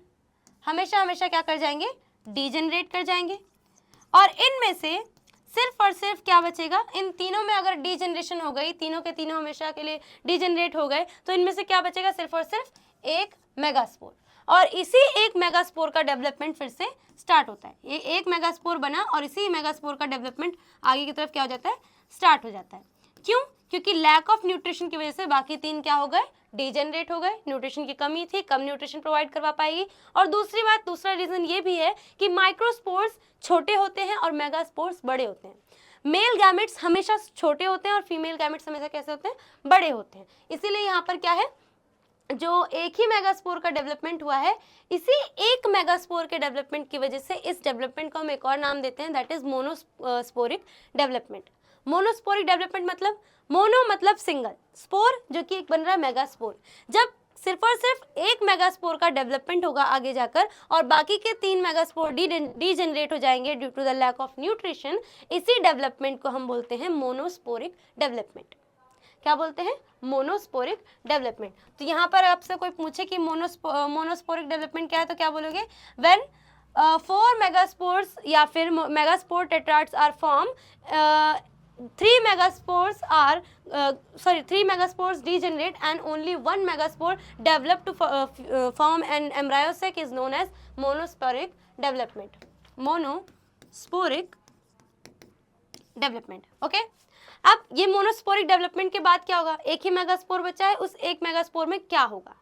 हमेशा क्या कर जाएंगे, डीजेनरेट कर जाएंगे। और इनमें से सिर्फ और सिर्फ क्या बचेगा, इन तीनों में अगर डीजेनरेशन हो गई, तीनों के तीनों हमेशा के लिए डीजेनरेट हो गए, तो इनमें से क्या बचेगा, सिर्फ और सिर्फ एक मेगास्पोर। और इसी एक मेगास्पोर का डेवलपमेंट फिर से स्टार्ट होता है। ये एक मेगास्पोर बना और इसी मेगास्पोर का डेवलपमेंट आगे की तरफ क्या हो जाता है, स्टार्ट हो जाता है। क्यों, क्योंकि लैक ऑफ न्यूट्रिशन की वजह से बाकी 3 क्या हो गए, डीजेनरेट हो गए। न्यूट्रिशन की कमी थी, कम न्यूट्रिशन प्रोवाइड करवा पाएगी। और दूसरी बात, दूसरा रीजन ये भी है कि माइक्रोस्पोर्स छोटे होते हैं और मेगास्पोर्स बड़े होते हैं। मेल गैमेट्स हमेशा छोटे होते हैं और फीमेल गैमेट्स हमेशा कैसे होते हैं, बड़े होते हैं। इसीलिए यहाँ पर क्या है, जो एक ही मेगास्पोर का डेवलपमेंट हुआ है, इसी एक मेगास्पोर के डेवलपमेंट की वजह से इस डेवलपमेंट को हम एक और नाम देते हैं, that is monosporic development. Monosporic development मतलब, मोनो मतलब सिंगल, स्पोर जो कि एक बन रहा है मेगास्पोर। जब सिर्फ और सिर्फ एक मेगास्पोर का डेवलपमेंट होगा आगे जाकर और बाकी के 3 मेगास्पोर डीजेनरेट हो जाएंगे due to the lack of nutrition, इसी डेवलपमेंट को हम बोलते हैं मोनोस्पोरिक डेवलपमेंट। क्या बोलते हैं, मोनोस्पोरिक डेवलपमेंट। तो यहाँ पर आपसे कोई पूछे कि मोनोस्पोरिक डेवलपमेंट क्या है, तो क्या बोलोगे, व्हेन 4 मेगास्पोर्स या फिर megaspore tetrads are form, 3 megaspores degenerate and only 1 megaspore develop to form an embryo sac is known as monosporic development. Monosporic development. Okay? अब ये मोनोस्पोरिक डेवलपमेंट के बाद क्या होगा, एक ही मेगास्पोर बचा है, उस एक मेगास्पोर में क्या होगा,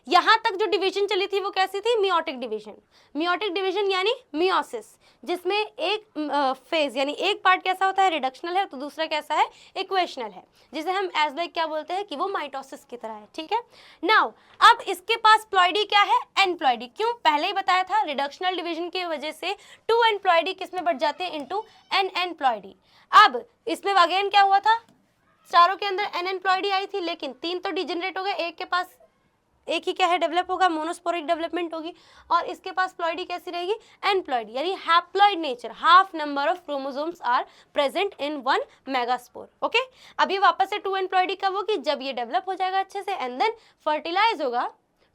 यहाँ तक जो डिवीजन चली थी वो कैसी थी, मियोटिक डिवीजन। मियोटिक डिवीजन यानी मियोसिस, जिसमें एक फेज यानी एक पार्ट कैसा होता है, रिडक्शनल है, तो दूसरा कैसा है, इक्वेशनल है, जिसे हम एज लाइक क्या बोलते हैं कि वो माइटोसिस की तरह है। ठीक है, नाउ अब इसके पास प्लॉइडी क्या है, एनप्लॉइडी। क्यों, पहले ही बताया था, रिडक्शनल डिवीजन की वजह से 2 एनप्लॉइडी किस में बढ़ जाते हैं, इनटू एन एनप्लॉइडी। अब इसमें अगेन क्या हुआ था, चारों के अंदर एन एनप्लॉइडी आई थी, लेकिन 3 तो डिजेनरेट हो गए, एक के पास एक ही क्या है, डेवलप होगा, मोनोस्पोरिक डेवलपमेंट होगी, और इसके पास प्लॉइडी कैसी रहेगी, एनप्लॉइडी, यानी haploid nature, half number of chromosomes are present in 1 megaspore. Okay, अब ये वापस से 2 एनप्लॉइडी कब होगी, जब ये डेवलप हो जाएगा अच्छे से एंड देन फर्टिलाइज होगा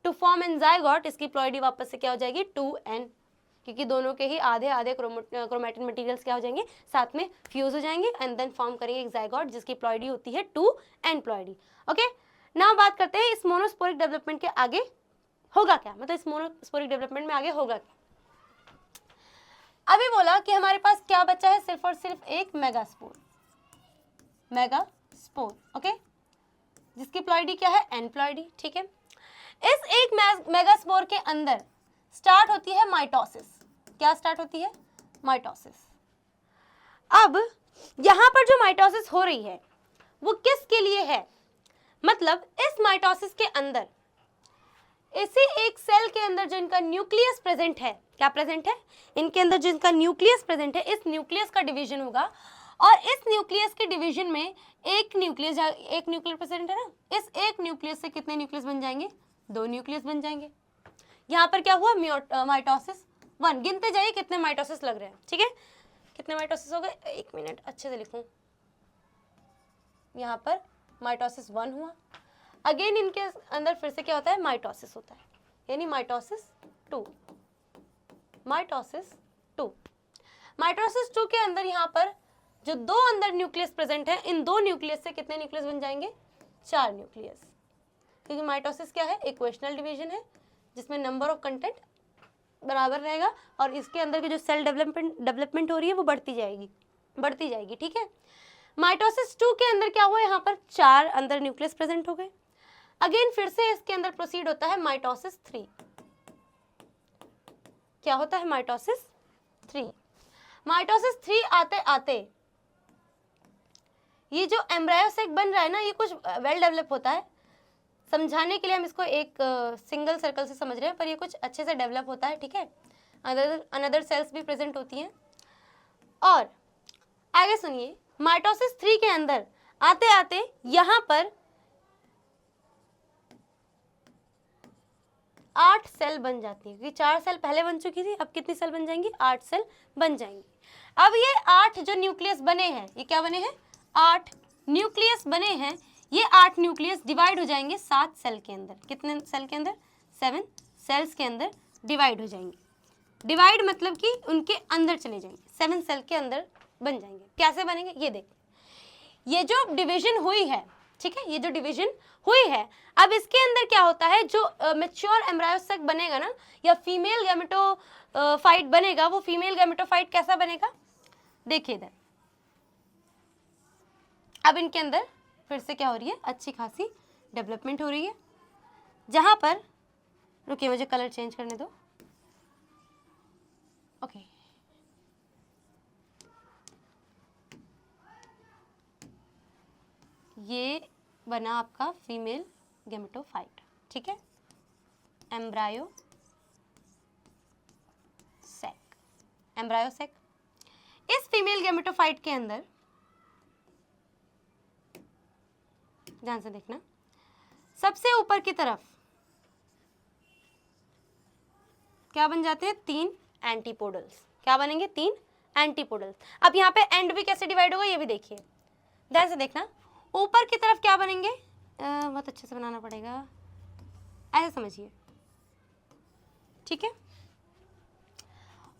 टू फॉर्म एन जाइगोट, इसकी प्लॉइडी वापस से क्या हो जाएगी, 2n, क्योंकि दोनों के ही आधे आधे क्रोमैटिन मटेरियल्स क्या हो जाएंगे, साथ में फ्यूज हो जाएंगे एंड देन फॉर्म करेंगे एक जाइगोट, जिसकी प्लॉइडी होती है 2n प्लॉइडी। ओके, नाउ बात करते हैं इस मोनोस्पोरिक डेवलपमेंट के आगे होगा क्या, मतलब इस मोनोस्पोरिक डेवलपमेंट में आगे होगा क्या। अभी बोला कि हमारे पास क्या बचा है, सिर्फ और सिर्फ एक मेगास्पोर, मेगास्पोर, ओके, जिसकी प्लॉइडी क्या है, एन प्लॉइडी। ठीक है, इस एक मेगास्पोर के अंदर स्टार्ट होती है माइटोसिस। क्या स्टार्ट होती है, माइटोसिस। अब यहां पर जो माइटोसिस हो रही है वो किसके लिए है, मतलब इस माइटोसिस के अंदर इसी एक सेल के अंदर जिनका न्यूक्लियस प्रेजेंट है, क्या प्रेजेंट है, इनके अंदर जिनका न्यूक्लियस प्रेजेंट है, इस न्यूक्लियस का डिवीजन होगा, और इस न्यूक्लियस के डिवीजन में एक न्यूक्लियस प्रेजेंट है ना, इस एक न्यूक्लियस से कितने न्यूक्लियस बन जाएंगे, 2 न्यूक्लियस बन जाएंगे। यहाँ पर क्या हुआ, माइटोसिस 1, गिनते जाइए कितने माइटोसिस लग रहे हैं। ठीक है, कितने माइटोसिस हो गए, 1 मिनट अच्छे से लिखूं, यहाँ पर माइटोसिस 1 हुआ, अगेन इनके अंदर फिर से क्या होता है, माइटोसिस होता है, यानी माइटोसिस 2, माइटोसिस 2। माइटोसिस 2 के अंदर यहाँ पर जो 2 अंदर न्यूक्लियस प्रेजेंट है, इन 2 न्यूक्लियस से कितने न्यूक्लियस बन जाएंगे, 4 न्यूक्लियस, क्योंकि माइटोसिस क्या है, इक्वेशनल डिवीजन है, जिसमें नंबर ऑफ कंटेंट बराबर रहेगा, और इसके अंदर की जो सेल डेवलपमेंट हो रही है वो बढ़ती जाएगी। ठीक है, माइटोसिस 2 के अंदर क्या हुआ, यहाँ पर 4 अंदर न्यूक्लियस प्रेजेंट हो गए, अगेन फिर से इसके अंदर प्रोसीड होता है माइटोसिस 3। क्या होता है, माइटोसिस 3। माइटोसिस 3 आते आते ये जो एम्ब्रायोसेक बन रहा है ना, ये कुछ वेल डेवलप होता है, समझाने के लिए हम इसको एक सिंगल सर्कल से समझ रहे हैं, पर ये कुछ अच्छे से डेवलप होता है। ठीक है, अनदर सेल्स भी प्रेजेंट होती हैं। और आगे सुनिए, माइटोसिस 3 के अंदर आते आते यहाँ पर 8 सेल बन जाती है, क्योंकि 4 सेल पहले बन चुकी थी, अब कितनी सेल बन जाएंगी, 8 सेल बन जाएंगी। अब ये 8 जो न्यूक्लियस बने हैं, ये क्या बने हैं, 8 न्यूक्लियस बने हैं, ये 8 न्यूक्लियस डिवाइड हो जाएंगे 7 सेल के अंदर, कितने सेल के अंदर, 7 सेल्स के अंदर डिवाइड हो जाएंगे। डिवाइड मतलब कि उनके अंदर चले जाएंगे, 7 सेल के अंदर बन जाएंगे। कैसे बनेंगे, ये देखिए, ये जो डिवीजन हुई है, ठीक है, ये जो डिवीजन हुई है, अब इसके अंदर क्या होता है, जो मैच्योर एम्ब्रायोसेक बनेगा ना, या फीमेल गैमेटोफाइट बनेगा, वो फीमेल गैमेटोफाइट कैसा बनेगा, देखिए इधर, अब इनके अंदर फिर से क्या हो रही है, अच्छी खासी डेवलपमेंट हो रही है, जहां पर, रुकिए मुझे कलर चेंज करने दो, ओके, ये बना आपका फीमेल गैमेटोफाइट। ठीक है, एम्ब्रायोसेक। इस फीमेल गैमेटोफाइट के अंदर ध्यान से देखना, सबसे ऊपर की तरफ क्या बन जाते हैं, 3 एंटीपोडल्स। क्या बनेंगे, 3 एंटीपोडल्स। अब यहाँ पे एंड भी कैसे डिवाइड होगा, ये भी देखिए, ध्यान से देखना, ऊपर की तरफ क्या बनेंगे, बहुत अच्छे से बनाना पड़ेगा, ऐसे समझिए, ठीक है,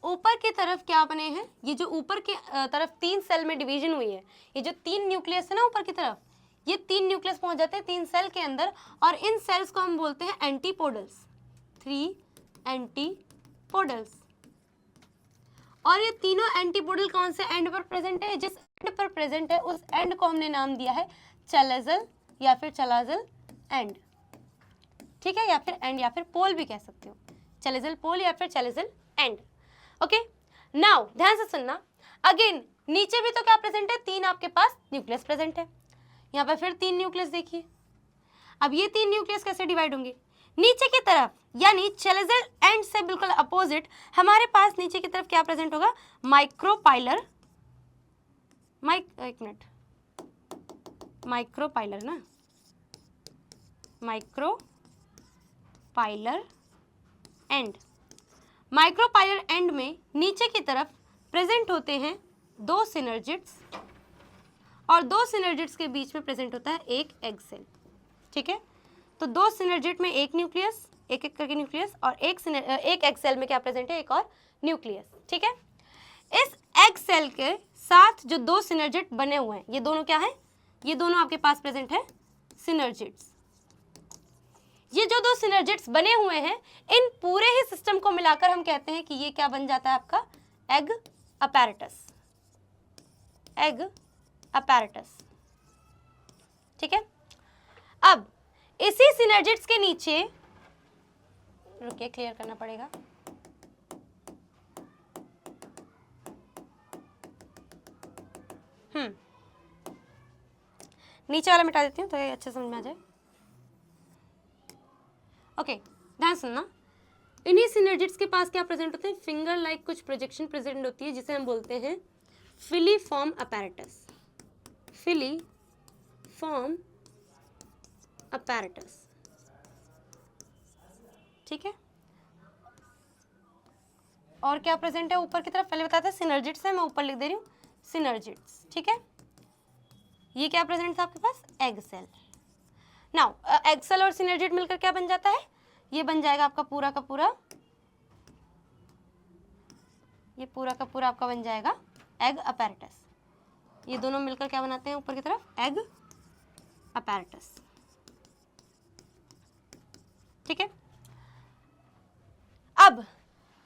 ऊपर की तरफ क्या बने हैं, ये जो ऊपर की तरफ 3 सेल में डिवीजन हुई है, ये जो 3 न्यूक्लियस है ना ऊपर की तरफ, ये 3 न्यूक्लियस पहुंच जाते हैं 3 सेल के अंदर, और इन सेल्स को हम बोलते हैं एंटीपोडल्स, 3 एंटीपोडल्स। और ये तीनों एंटीपोडल कौन से एंड पर प्रेजेंट है, जिस एंड पर प्रेजेंट है उस एंड को हमने नाम दिया है चलाजल या फिर चलाजल एंड। ठीक है, या फिर एंड या फिर पोल भी कह सकते हो, चैलेजल पोल या फिर चैलेजल एंड। ओके, नाउ ध्यान से सुनना, अगेन नीचे भी तो क्या प्रेजेंट है, 3 आपके पास न्यूक्लियस प्रेजेंट है, यहाँ पर फिर 3 न्यूक्लियस देखिए। अब ये 3 न्यूक्लियस कैसे डिवाइड होंगे, नीचे की तरफ, यानी चैलेजल एंड से बिल्कुल अपोजिट हमारे पास नीचे की तरफ क्या प्रेजेंट होगा, माइक्रोपाइलर, एक मिनट, माइक्रोपाइलर ना, माइक्रोपाइलर एंड, माइक्रोपाइलर एंड में नीचे की तरफ प्रेजेंट होते हैं 2 सिनर्जिड्स, और 2 सिनर्जिड्स के बीच में प्रेजेंट होता है एक एग सेल। ठीक है, तो 2 सिनर्जिड में एक न्यूक्लियस, एक एक करके न्यूक्लियस, और एक एग सेल में क्या प्रेजेंट है, एक और न्यूक्लियस। ठीक है, इस एग सेल के साथ जो 2 सिनर्जिड बने हुए हैं, ये दोनों क्या है, ये दोनों आपके पास प्रेजेंट है सिनर्जिड्स। ये जो 2 सिनर्जिड्स बने हुए हैं, इन पूरे ही सिस्टम को मिलाकर हम कहते हैं कि ये क्या बन जाता है आपका, एग अपैरेटस, एग अपैरेटस। ठीक है, अब इसी सिनर्जिड्स के नीचे, रुकिए क्लियर करना पड़ेगा, नीचे वाला मिटा देती हूँ तो ये अच्छे समझ में आ जाए। ओके, ध्यान सुनना, इन्हीं सिनर्जिड्स के पास क्या प्रेजेंट होते हैं, फिंगर लाइक कुछ प्रोजेक्शन प्रेजेंट होती है, जिसे हम बोलते हैं फिलीफॉर्म अपैरेटस, फिलीफॉर्म अपैरेटस। ठीक है, और क्या प्रेजेंट है ऊपर की तरफ, पहले बताते हैं सिनर्जिड्स है, मैं ऊपर लिख दे रही हूँ सिनर्जिड्स। ठीक है, ये क्या प्रेजेंट था आपके पास, egg cell. Now egg cell और सिनर्जिड मिलकर क्या बन जाता है, ये बन जाएगा आपका पूरा का पूरा, ये पूरा का पूरा आपका बन जाएगा एग अपैरेटस। ये दोनों मिलकर क्या बनाते हैं ऊपर की तरफ, एग अपैरेटस। ठीक है, अब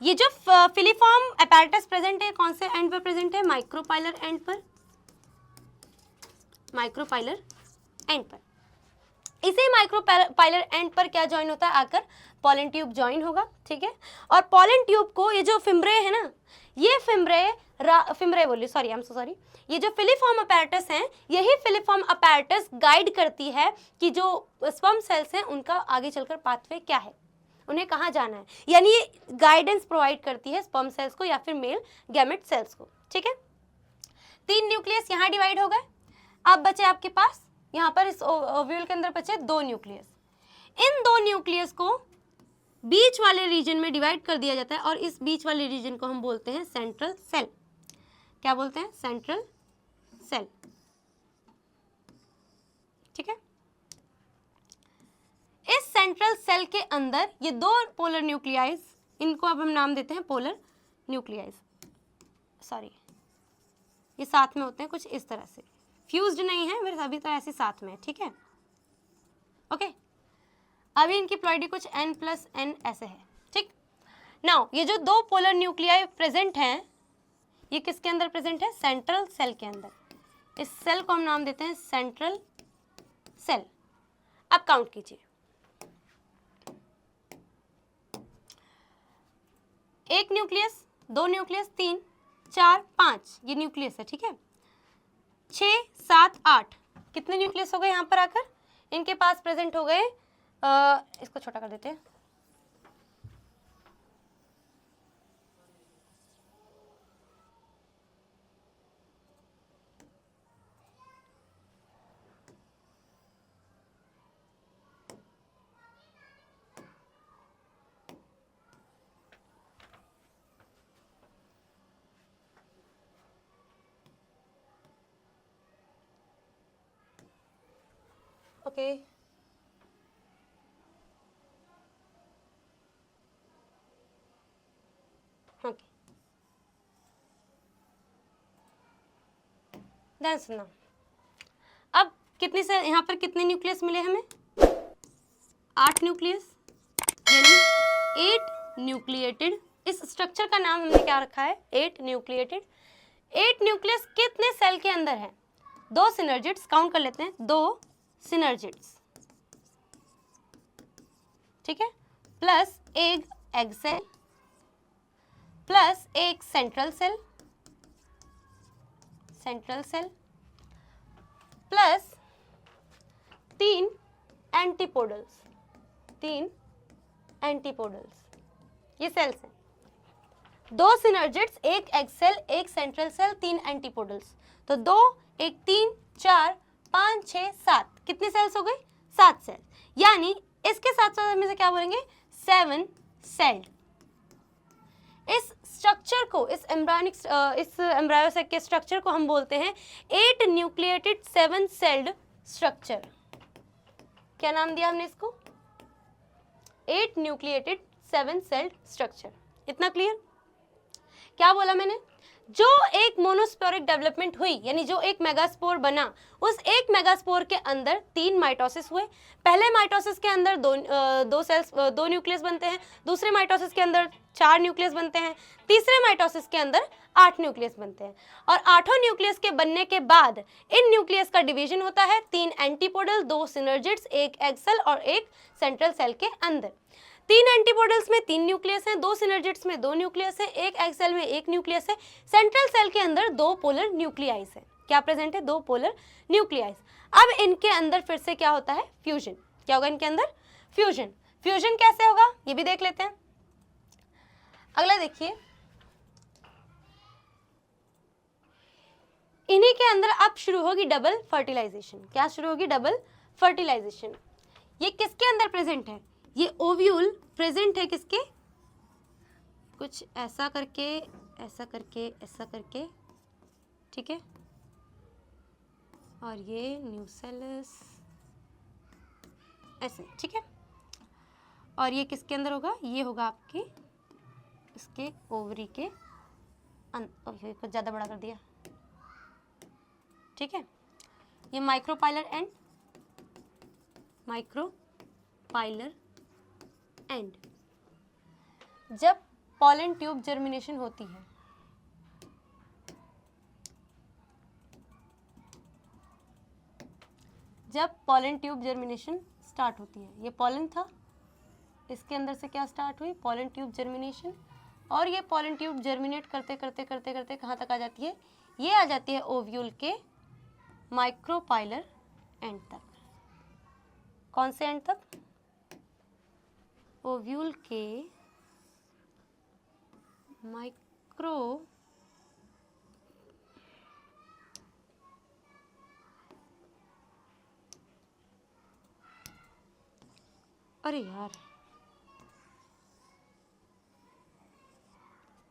ये जो फिलीफॉर्म अपैरेटस प्रेजेंट है, कौन से एंड पर प्रेजेंट है, माइक्रोपाइलर एंड पर, माइक्रोपाइलर एंड पर। इसी माइक्रोपाइलर एंड पर क्या ज्वाइन होता है, आकर पॉलन ट्यूब ज्वाइन होगा। ठीक है, और पॉलन ट्यूब को ये जो फिम्ब्रे है ना, ये फिम्ब्रे बोलिए, sorry I am so sorry, ये जो फिलीफॉर्म अपैरेटस हैं, यही फिलीफॉर्म अपैरेटस गाइड करती है कि जो स्पर्म सेल्स हैं उनका आगे चलकर पाथवे क्या है, उन्हें कहाँ जाना है, यानी ये गाइडेंस प्रोवाइड करती है स्पर्म सेल्स को या फिर मेल गैमेट सेल्स को। ठीक है, 3 न्यूक्लियस यहाँ डिवाइड हो गए, अब बचे आपके पास यहाँ पर इस ओव्यूल के अंदर बचे 2 न्यूक्लियस। इन 2 न्यूक्लियस को बीच वाले रीजन में डिवाइड कर दिया जाता है, और इस बीच वाले रीजन को हम बोलते हैं सेंट्रल सेल। क्या बोलते हैं, सेंट्रल सेल। ठीक है, इस सेंट्रल सेल के अंदर ये 2 पोलर न्यूक्लियाइज, इनको अब हम नाम देते हैं पोलर न्यूक्लियाइज, सॉरी ये साथ में होते हैं कुछ इस तरह से, फ्यूज्ड नहीं है मेरे सभी तरह ऐसे साथ में। ठीक है, ओके, अभी इनकी प्लॉइडी कुछ n+n ऐसे है। ठीक, नाउ ये जो 2 पोलर न्यूक्लियाई प्रेजेंट हैं, ये किसके अंदर प्रेजेंट है, सेंट्रल सेल के अंदर। इस सेल को हम नाम देते हैं सेंट्रल सेल। अब काउंट कीजिए, 1 न्यूक्लियस, 2 न्यूक्लियस, 3, 4, 5 ये न्यूक्लियस है। ठीक है, 6, 7, 8 कितने न्यूक्लियस हो गए यहाँ पर आकर, इनके पास प्रेजेंट हो गए, इसको छोटा कर देते हैं, ओके ओके, ध्यान सुनना, अब कितने से यहाँ पर कितने न्यूक्लियस मिले हमें, 8 न्यूक्लियस, यानी 8 न्यूक्लिएटेड। इस स्ट्रक्चर का नाम हमने क्या रखा है, 8 न्यूक्लिएटेड। 8 न्यूक्लियस कितने सेल के अंदर है, 2 सिनर्जिड्स, काउंट कर लेते हैं, 2 सिनर्जिड्स। ठीक है, प्लस एग सेल, प्लस एक सेंट्रल सेल, प्लस 3 एंटीपोडल्स, ये सेल्स हैं। 2 सिनर्जिड्स, एक एग सेल, एक सेंट्रल सेल, 3 एंटीपोडल्स। तो 2, 1, 3, 4, 5, 6, 7, कितनी सेल्स हो गई? 7 सेल। यानी इसके साथ साथ में से क्या बोलेंगे? 7 सेल्ड। इस स्ट्रक्चर को, इस एम्ब्रायोसेक के स्ट्रक्चर को हम बोलते हैं 8 न्यूक्लिएटेड 7 सेल्ड स्ट्रक्चर। क्या नाम दिया हमने इसको? 8 न्यूक्लिएटेड 7 सेल्ड स्ट्रक्चर। इतना क्लियर? क्या बोला मैंने? जो एक मोनोस्पोरिक डेवलपमेंट हुई, यानी जो एक मेगास्पोर बना, उस एक मेगास्पोर के अंदर 3 माइटोसिस हुए। पहले माइटोसिस के अंदर दो न्यूक्लियस बनते हैं, दूसरे माइटोसिस के अंदर 4 न्यूक्लियस बनते हैं, तीसरे माइटोसिस के अंदर 8 न्यूक्लियस बनते हैं। और 8 न्यूक्लियस के बनने के बाद इन न्यूक्लियस का डिवीजन होता है 3 एंटीपोडल, 2 सिनर्जिड्स, एक एग सेल और एक सेंट्रल सेल के अंदर। 3 एंटीपोडल्स में 3 न्यूक्लियस हैं, 2 सिनर्जिड्स में 2 न्यूक्लियस है, एक एग सेल में 1 न्यूक्लियस है, सेंट्रल सेल के अंदर 2 पोलर न्यूक्लियाइज है। क्या प्रेजेंट है? 2 पोलर न्यूक्लियाइज। अब इनके अंदर फिर से क्या होता है? फ्यूजन। क्या होगा इनके अंदर? फ्यूजन। फ्यूजन कैसे होगा ये भी देख लेते हैं। अगला देखिए, इन्हीं के अंदर अब शुरू होगी डबल फर्टिलाइजेशन। क्या शुरू होगी? Double fertilisation. ये किसके अंदर प्रेजेंट है? ये ओव्यूल प्रेजेंट है किसके? कुछ ऐसा करके, ऐसा करके, ऐसा करके, ठीक है। और ये न्यूसेलस ऐसे, ठीक है। और ये किसके अंदर होगा? ये होगा आपके इसके ओवरी के कुछ ज़्यादा बड़ा कर दिया, ठीक है। ये माइक्रोपाइलर एंड, माइक्रोपाइलर एंड। जब पॉलन ट्यूब जर्मिनेशन होती है, जब पॉलन ट्यूब जर्मिनेशन स्टार्ट होती है, ये पॉलन था, इसके अंदर से क्या स्टार्ट हुई? Pollen tube germination. और ये पॉलन ट्यूब जर्मिनेट करते करते करते करते कहाँ तक आ जाती है? ये आ जाती है ओव्यूल के माइक्रोपाइलर एंड तक। कौन से एंड तक? ओव्यूल के माइक्रो अरे यार,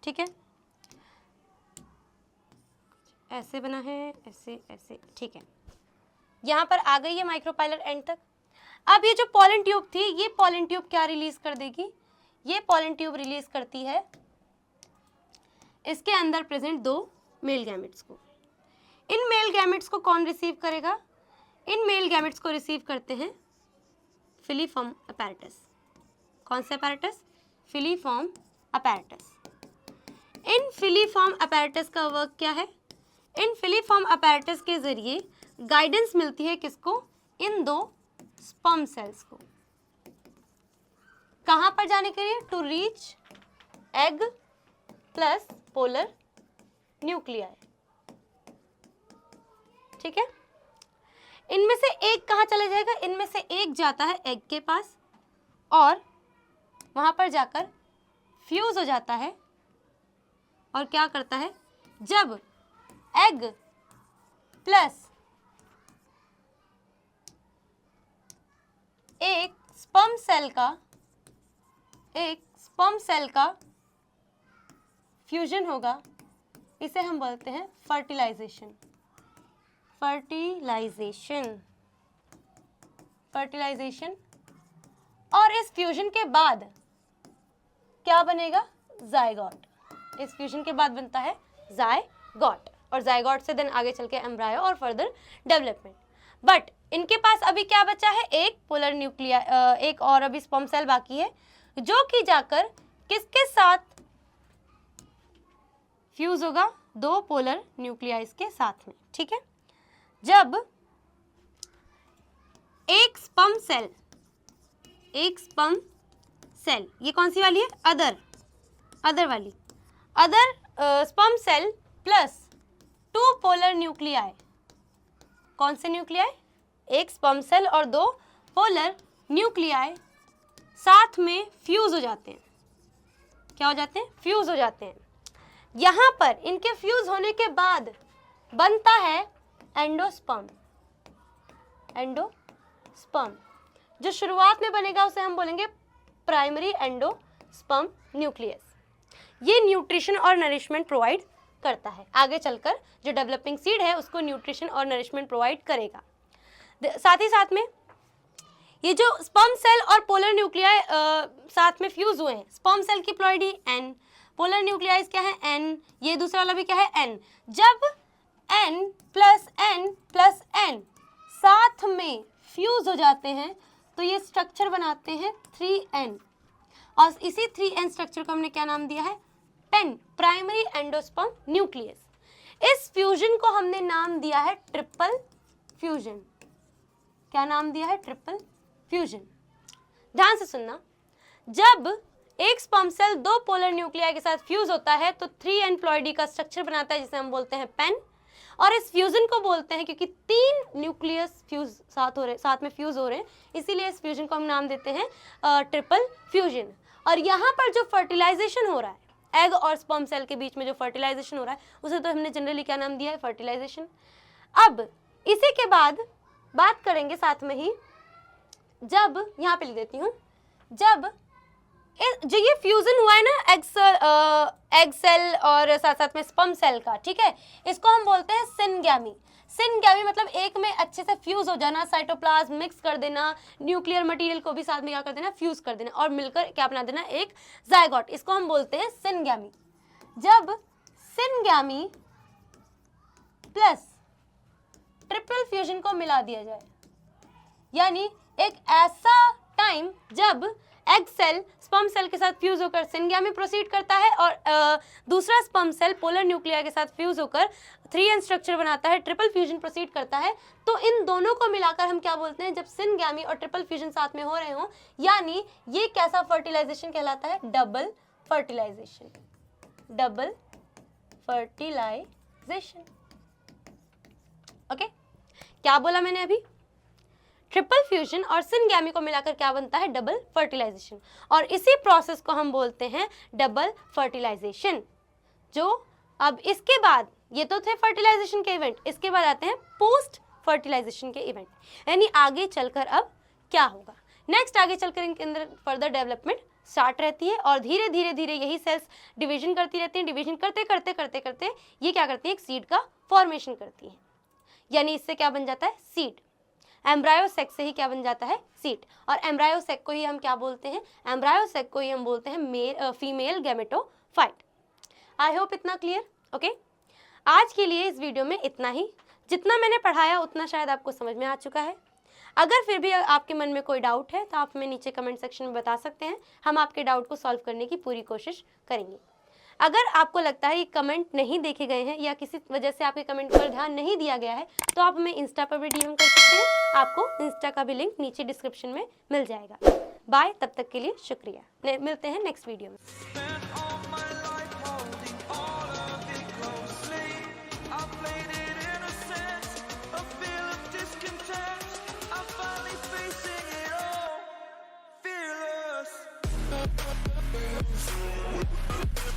ठीक है, ऐसे बना है, ऐसे ऐसे, ठीक है। यहाँ पर आ गई है माइक्रोपाइलर एंड तक। अब ये जो पॉलन ट्यूब थी, ये पॉलन ट्यूब क्या रिलीज कर देगी? ये पॉलन ट्यूब रिलीज करती है इसके अंदर प्रेजेंट 2 मेल गैमेट्स को। इन मेल गैमेट्स को कौन रिसीव करेगा? इन मेल गैमेट्स को रिसीव करते हैं फिलीफॉर्म अपैरेटस। कौन से अपैरेटस? Filiform apparatus. इन फिलीफॉर्म अपैरेटस का वर्क क्या है? इन फिलीफॉर्म अपैरेटस के जरिए गाइडेंस मिलती है किसको? इन 2 स्पर्म सेल्स को। कहां पर जाने के लिए? To reach egg plus polar nuclei, ठीक है। इनमें से एक कहां चला जाएगा? इनमें से एक जाता है एग के पास और वहां पर जाकर फ्यूज हो जाता है। और क्या करता है? जब एग प्लस एक स्पर्म सेल का फ्यूजन होगा, इसे हम बोलते हैं फर्टिलाइजेशन। और इस फ्यूजन के बाद क्या बनेगा? जाइगोट। इस फ्यूजन के बाद बनता है जाइगोट, और जाइगोट से देन आगे चल के एम्ब्रायो और फर्दर डेवलपमेंट। बट इनके पास अभी क्या बचा है? एक पोलर एक और अभी स्पर्म सेल बाकी है, जो कि जाकर किसके साथ फ्यूज होगा? 2 पोलर न्यूक्लियाइज के साथ में, ठीक है। जब एक स्पर्म सेल, ये कौन सी वाली है, अदर वाली, other sperm cell plus 2 polar nuclei. कौन से न्यूक्लियाई, एक स्पर्म सेल और 2 पोलर न्यूक्लियाई साथ में फ्यूज हो जाते हैं। क्या हो जाते हैं, फ्यूज हो जाते हैं। यहाँ पर इनके फ्यूज होने के बाद बनता है एंडोस्पर्म। एंडोस्पर्म जो शुरुआत में बनेगा उसे हम बोलेंगे प्राइमरी एंडोस्पर्म न्यूक्लियस। ये न्यूट्रिशन और नरिशमेंट प्रोवाइड करता है, आगे चलकर जो डेवलपिंग सीड है उसको न्यूट्रिशन और नरिशमेंट प्रोवाइड करेगा। साथ ही साथ में ये जो स्पर्म सेल और पोलर न्यूक्लियाई साथ में फ्यूज हुए हैं, स्पर्म सेल की प्लॉइडी N, पोलर न्यूक्लियाइज क्या है N, ये दूसरा वाला भी क्या है N। जब N प्लस N साथ में फ्यूज हो जाते हैं तो ये स्ट्रक्चर बनाते हैं 3N, और इसी 3N स्ट्रक्चर को हमने क्या नाम दिया है, पेन, प्राइमरी एंडोस्पर्म न्यूक्लियस। इस फ्यूजन को हमने नाम दिया है ट्रिपल फ्यूजन। क्या नाम दिया है, ट्रिपल फ्यूजन। ध्यान से सुनना, जब एक स्पर्म सेल 2 पोलर न्यूक्लियाई के साथ फ्यूज होता है तो 3N प्लॉइडी का स्ट्रक्चर बनाता है जिसे हम बोलते हैं पेन, और इस फ्यूजन को बोलते हैं क्योंकि 3 न्यूक्लियस फ्यूज साथ में फ्यूज हो रहे हैं, इसीलिए इस फ्यूजन को हम नाम देते हैं ट्रिपल फ्यूजन। और यहाँ पर जो फर्टिलाइजेशन हो रहा है, एग और स्पर्म सेल के बीच में जो फर्टिलाइजेशन हो रहा है उसे तो हमने जनरली क्या नाम दिया है, फर्टिलाइजेशन। अब इसी के बाद बात करेंगे साथ में ही, जब यहाँ पे लिख देती हूँ, जब जो ये फ्यूजन हुआ है ना एग सेल और साथ साथ में स्पर्म सेल का, ठीक है, इसको हम बोलते हैं सिनगैमी। सिनगैमी मतलब एक में अच्छे से फ्यूज हो जाना, साइटोप्लाज्म मिक्स कर देना, न्यूक्लियर मटेरियल को भी साथ में क्या कर देना, फ्यूज कर देना और मिलकर क्या बना देना, एक जायगोट। इसको हम बोलते हैं सिनगैमी। जब सिनगैमी प्लस ट्रिपल फ्यूजन को मिला दिया जाए, यानी एक ऐसा टाइम जब एग सेल स्पर्म सेल के साथ फ्यूज होकर सिनगैमी प्रोसीड करता है और दूसरा स्पर्म सेल पोलर न्यूक्लियाई के साथ फ्यूज होकर 3N स्ट्रक्चर बनाता है, ट्रिपल फ्यूजन प्रोसीड करता है, तो इन दोनों को मिलाकर हम क्या बोलते हैं, जब सिनगैमी और ट्रिपल फ्यूजन साथ में हो रहे हों, यानी ये कैसा फर्टिलाइजेशन कहलाता है, double fertilisation. Double fertilisation. Okay, क्या बोला मैंने अभी, ट्रिपल फ्यूजन और सिनगैमी को मिलाकर क्या बनता है, डबल फर्टिलाइजेशन, और इसी प्रोसेस को हम बोलते हैं डबल फर्टिलाइजेशन। जो अब इसके बाद, ये तो थे फर्टिलाइजेशन के इवेंट, इसके बाद आते हैं पोस्ट फर्टिलाइजेशन के इवेंट, यानी आगे चलकर अब क्या होगा, नेक्स्ट आगे चलकर इनके अंदर फर्दर डेवलपमेंट स्टार्ट रहती है और धीरे धीरे धीरे यही सेल्स डिवीजन करती रहती हैं। डिवीजन करते करते करते करते ये क्या करती है, एक सीड का फॉर्मेशन करती है, यानी इससे क्या बन जाता है, सीड। एम्ब्रायो सेक से ही क्या बन जाता है, सीड, और एम्ब्रायो सेक को ही हम क्या बोलते हैं, एम्ब्रायो सेक को ही हम बोलते हैं फीमेल गैमेटोफाइट। आई होप इतना क्लियर। ओके, आज के लिए इस वीडियो में इतना ही। जितना मैंने पढ़ाया उतना शायद आपको समझ में आ चुका है। अगर फिर भी आपके मन में कोई डाउट है तो आप हमें नीचे कमेंट सेक्शन में बता सकते हैं, हम आपके डाउट को सॉल्व करने की पूरी कोशिश करेंगे। अगर आपको लगता है ये कमेंट नहीं देखे गए हैं या किसी वजह से आपके कमेंट पर ध्यान नहीं दिया गया है तो आप हमें इंस्टा पर भी डीएम कर सकते हैं, आपको इंस्टा का भी लिंक नीचे डिस्क्रिप्शन में मिल जाएगा। बाय, तब तक के लिए शुक्रिया, मिलते हैं नेक्स्ट वीडियो में।